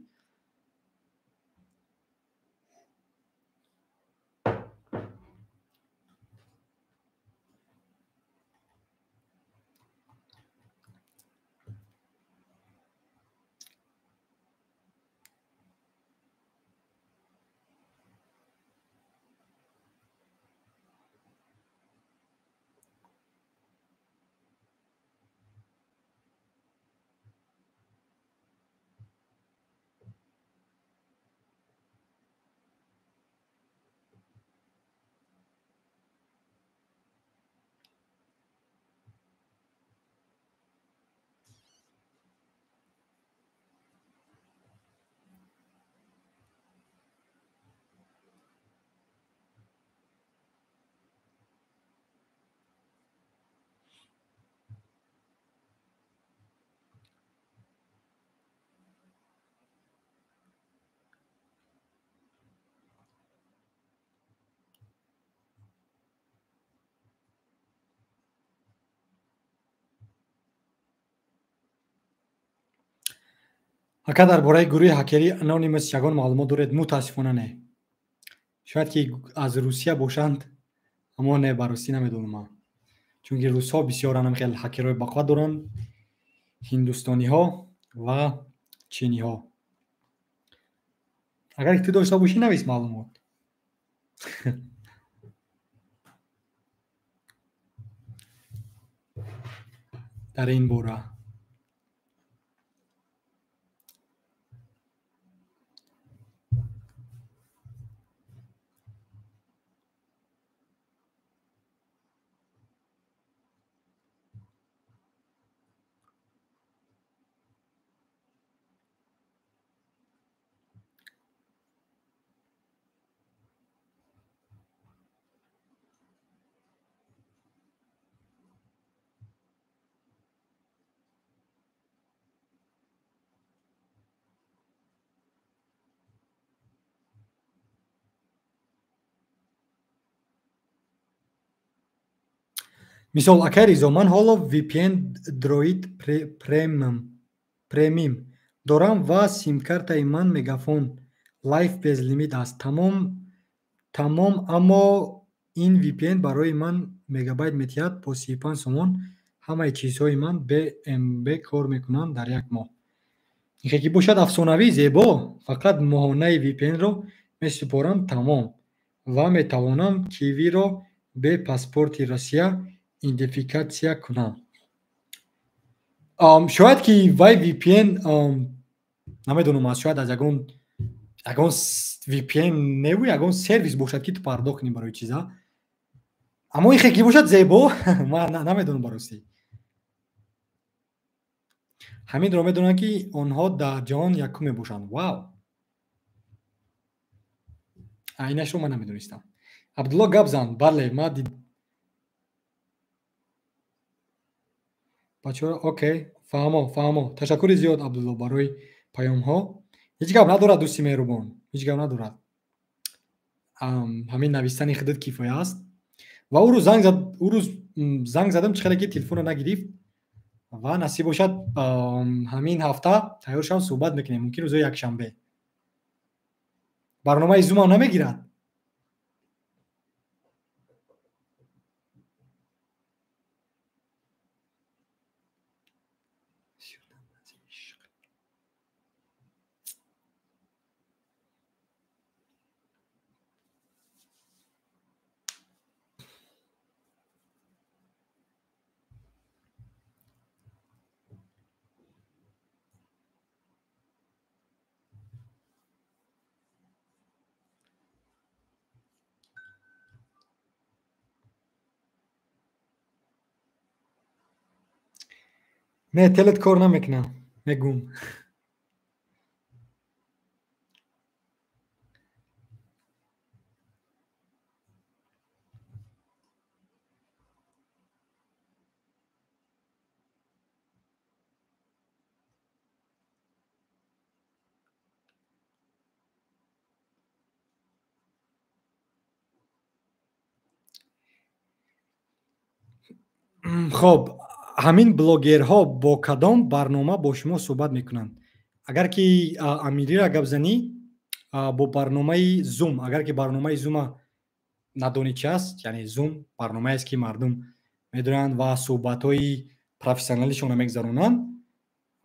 ака дар бораи гурӯҳи ҳакери Anonymous ягон маълумот доред? Мутаассифона не. шояд ки аз Русия бошанд, аммо не, ба ростӣ намедонам. чунки русҳо бисёр хел ҳакерҳои бақувват доранд, ҳиндустониҳо ва чиниҳо. агар ту дошта бошӣ навис маълумот. дар ин бора мисол акай ризо, ман ҳоло VPN Droid Premium дорам ва симкартаи ман Мегафон Life без лимит аст. тамом, аммо ин VPN барои ман мегабайт метиҳад бо 35 сомон. ҳамаи чизҳои ман BMB кор мекунанд дар як моҳ. ин ки бошад афсонавӣ зебо. фақат моҳонаи VPN-ро месупорам, тамом, ва метавонам кивиро бе паспорти Россия идентификатсия кунам. шояд ки вай VPN намедонам, аз шояд аз ягон VPN неву ягон сервис бошад ки ту пардохт кунӣ барои чиза. аммо ин ки бошад зебо, ман намедонам ба ростӣ. ҳаминро медонам ки онҳо дар ҷаҳон якум мебошанд. вау, инашро ман намедонистам. Абдулло гап зан. бале, ма бачаҳо окей, фаҳмо. Ташаккури зиёд Абдулло барои паёмҳо. Ҳеҷ гап надорад дӯсти меҳрубон, ҳеҷ гап надорад. Ҳамин навистани худат кифоя аст. Ва ӯ рӯз занг задам чӣ хеле ки телефонро нагирифт ва насиб бошад ҳамин ҳафта тайёр шавам суҳбат мекунем, мумкин рӯзои якшанбе. Барномаи зумам намегирад? Не, телет кор намекунад. Мегум. Хоб, ҳамин блогерҳо бо кадом барнома бо шумо суҳбат мекунанд? Агар ки Амирира гап занӣ, бо барномаи Zoom, агар ки барномаи Zoom-а надонӣ чӣ аст, яъне Zoom барномаест ки мардум медоранд ва суҳбатҳои профессионалишонро мегзаронанд.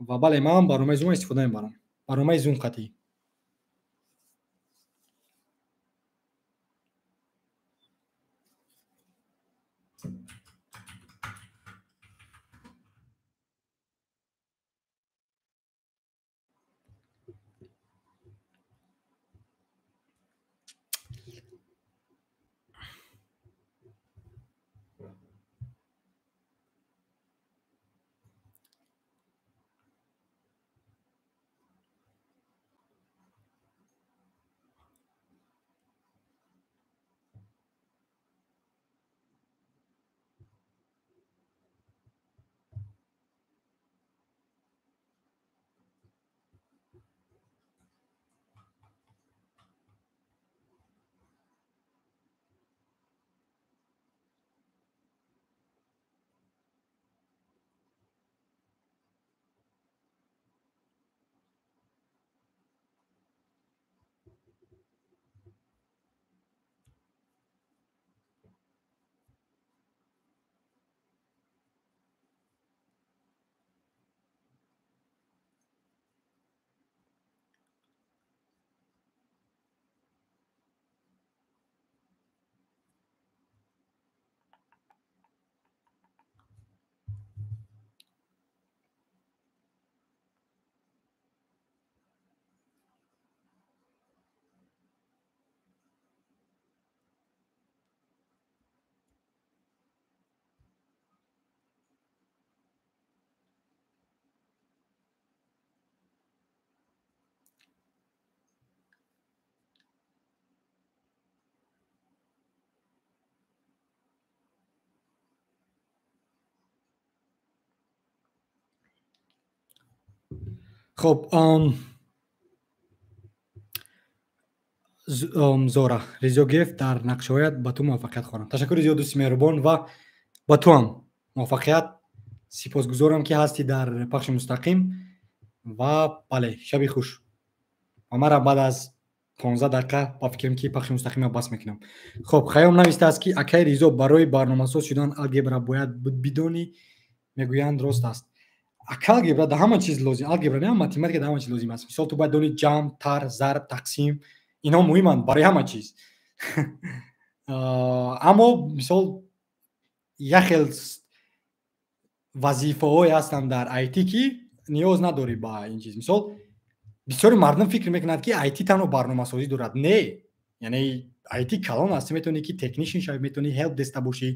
Ва бале, ман барномаи Zoom истифода мебарам. Барномаи Zoom қатъӣ. خب Зора Резогиев дар нақшҳоят ба ту муваффақият хоҳонам. Ташаккури зиёд дӯсти меҳрубон ва ба ту ҳам муваффақият. Сипосгузорам ки ҳастӣ дар пахши мустақим ва бале, шаби хуш. Ва мара баъд аз 15 дақиқа ба фикрам ки пахши мустақимро бас мекунам. Хоб, хаём навистааст ки акаи Ризо барои барномасоз шудан алгебра бояд бидонӣ, мегӯянд рост аст. Алгебра дар ҳама чиз лозим, алгебра не математика дар ҳама чиз лозим аст. Мисол ту бояд донӣ ҷамъ, тар, зарб, тақсим, инҳо муҳиманд барои ҳама чиз. Аммо мисол як хел вазифаҳое ҳастанд дар IT ки ниёз надорӣ ба ин чиз. Мисол бисёри мардум фикр мекунанд ки IT танҳо барномасозӣ дорад. Не, яъне IT калон аст. Метавонӣ ки технишн шавӣ, метавонӣ help деска бошӣ,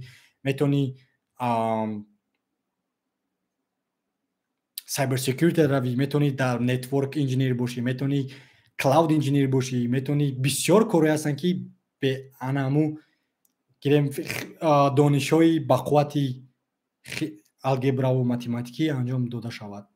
метавонӣ cyber security равӣ, метавонӣ дар network engineer бошӣ, метавонӣ cloud engineer бошӣ, метавонӣ бисёр корҳои ҳастанд ки бе анаму гирем донишҳои ба қуввати алгебраву математикӣ анҷом дода шавад.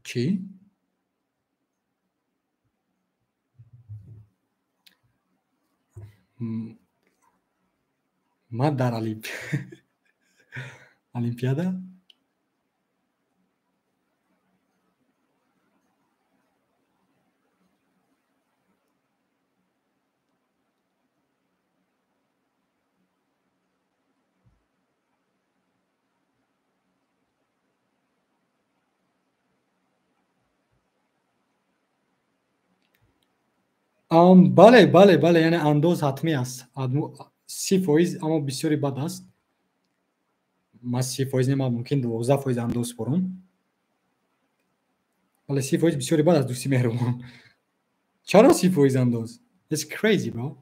Чӣ? Ман дар олимпиада? бале, бале, бале, яъне андоз ҳатмӣ аст. 30%, аммо бисёри бад аст. Ман 30% не, ман мумкин 12% андоз спорам. Вале 30% бисёри бад аст, дӯстӣ меҳрубон. Чаро 30% андоз? It's crazy, bro.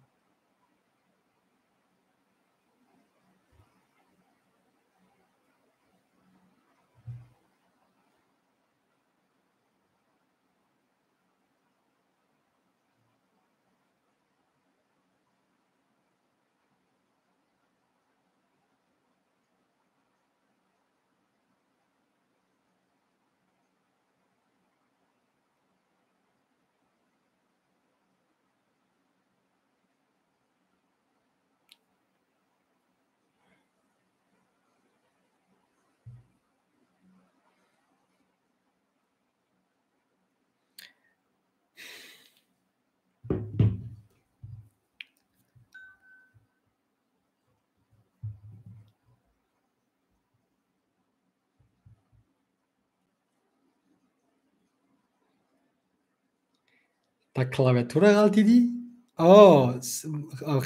Та клавиатура ғалатӣ дӣ?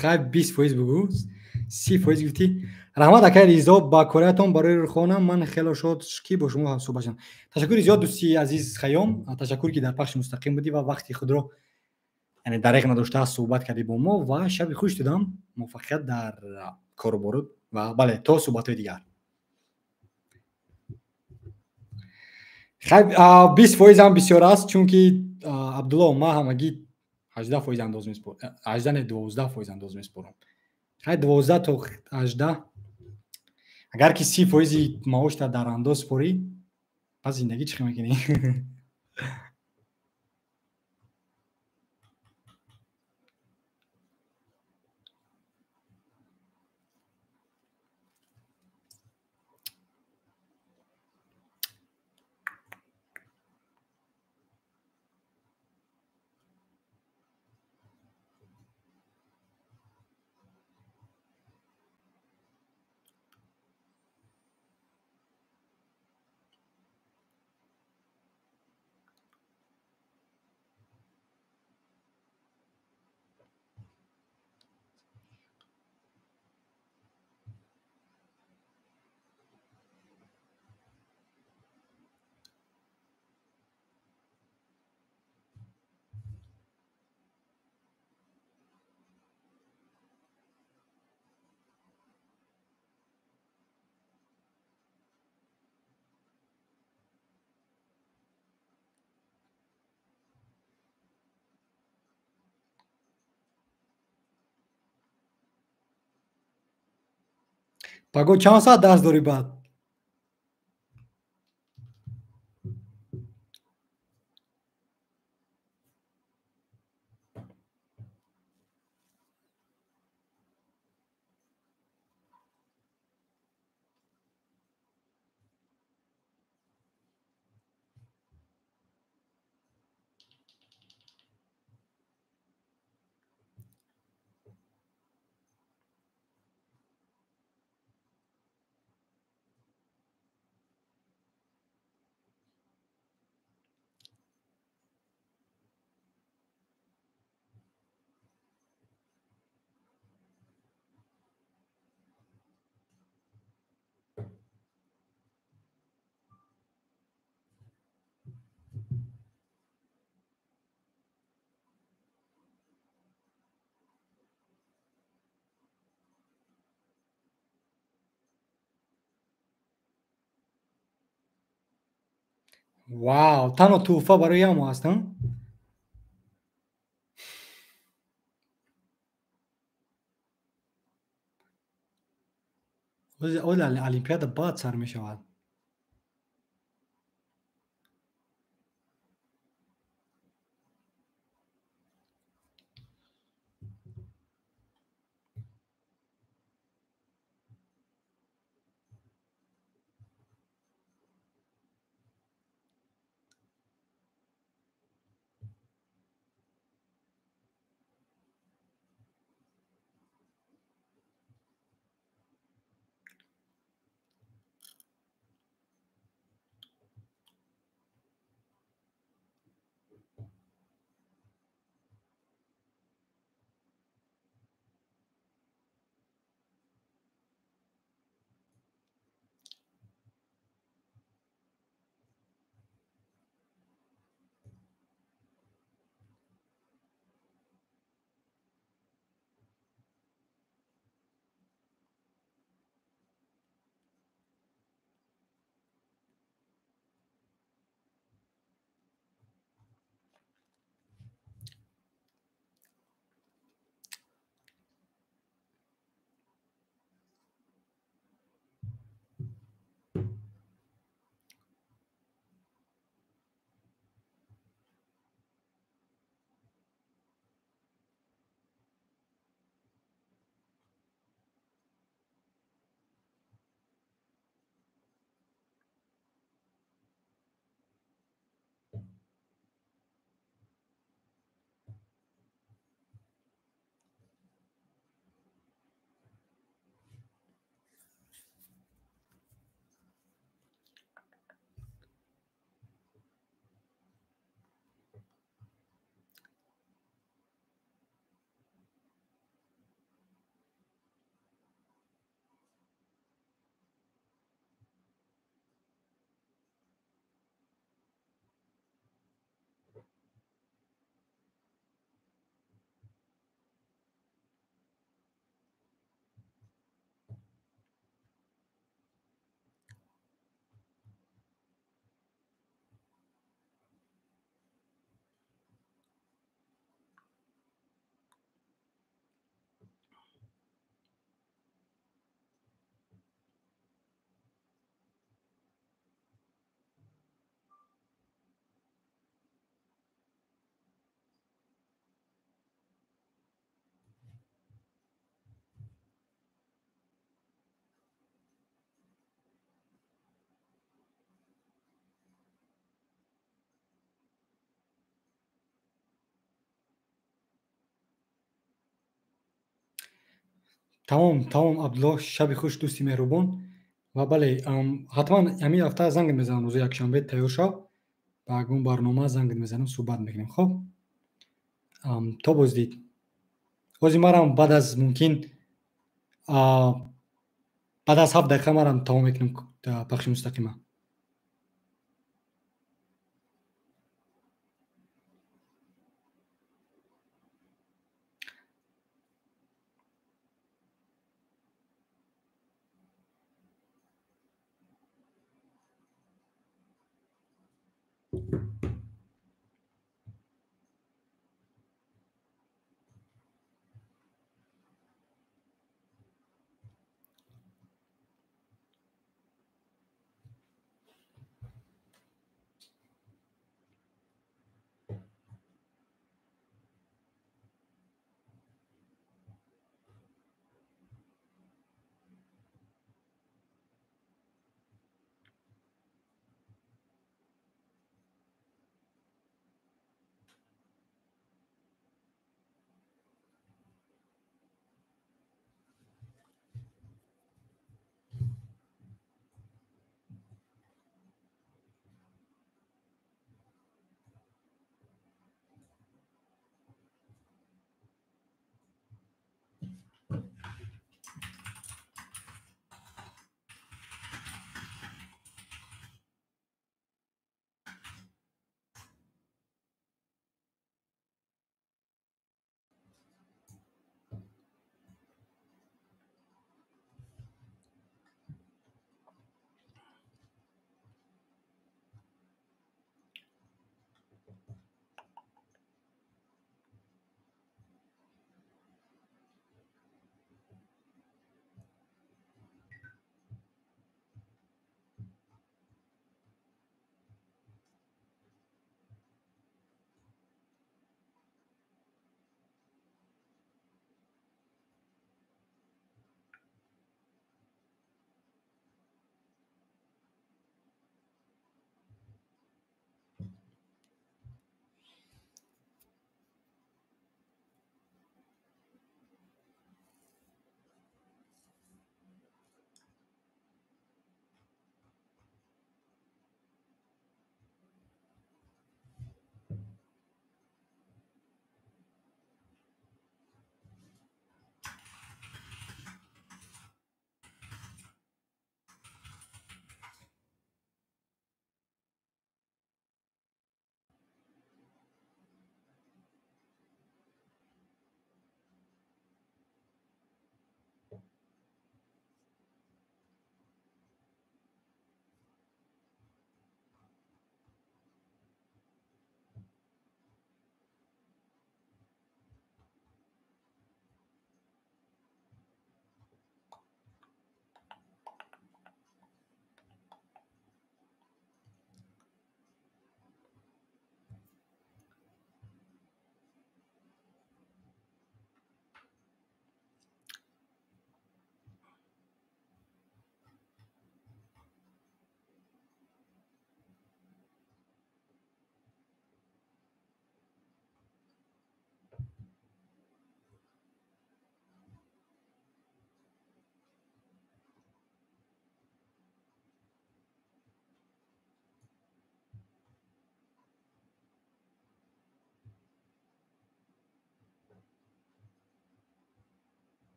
Хай 20% бугӯ. 30% гуфтӣ. Раҳмат акай Ризо, ба кораятон барои рӯхона. Ман хело шод ки бо шумо суҳбат шудам. Ташаккури зиёд дӯсти азиз Хаём. Ташаккур ки дар пахши мустақим будӣ ва вақти худро яъне дариқ надошта суҳбат кардӣ бо мо ва шаби хуш додам. Муваффақият дар кору боруд ва бале, то суҳбатҳои дигар. Хай 20% ҳам бисёр аст, чунки Абдулло ман ҳамагӣ 18% андоз меспорам. 18 не, 12% андоз меспорам. Хай 12 то 18. Агар ки 30% маошта дар андоз спорӣ, пас зиндагӣ чӣ хел мекунӣ? Паго чанд соат дарс дорӣ баъд? вау! Танҳо тӯҳфа барои ҳамо аст, а? оли олимпиада баъд сар мешавад. Тамом Абдулло, шаби хуш дӯсти меҳрубон. Ва бале, ҳатман ҳамин ҳафта зангт мезанам, рӯзи якшанбе тайёр шав. Ба ягон барнома зангт мезанам, суҳбат мекунем. Хоб? То боздид. Ози марам баъд аз мумкин баъд аз 7 дақиқа марам тамом мекунем пахши мустақима.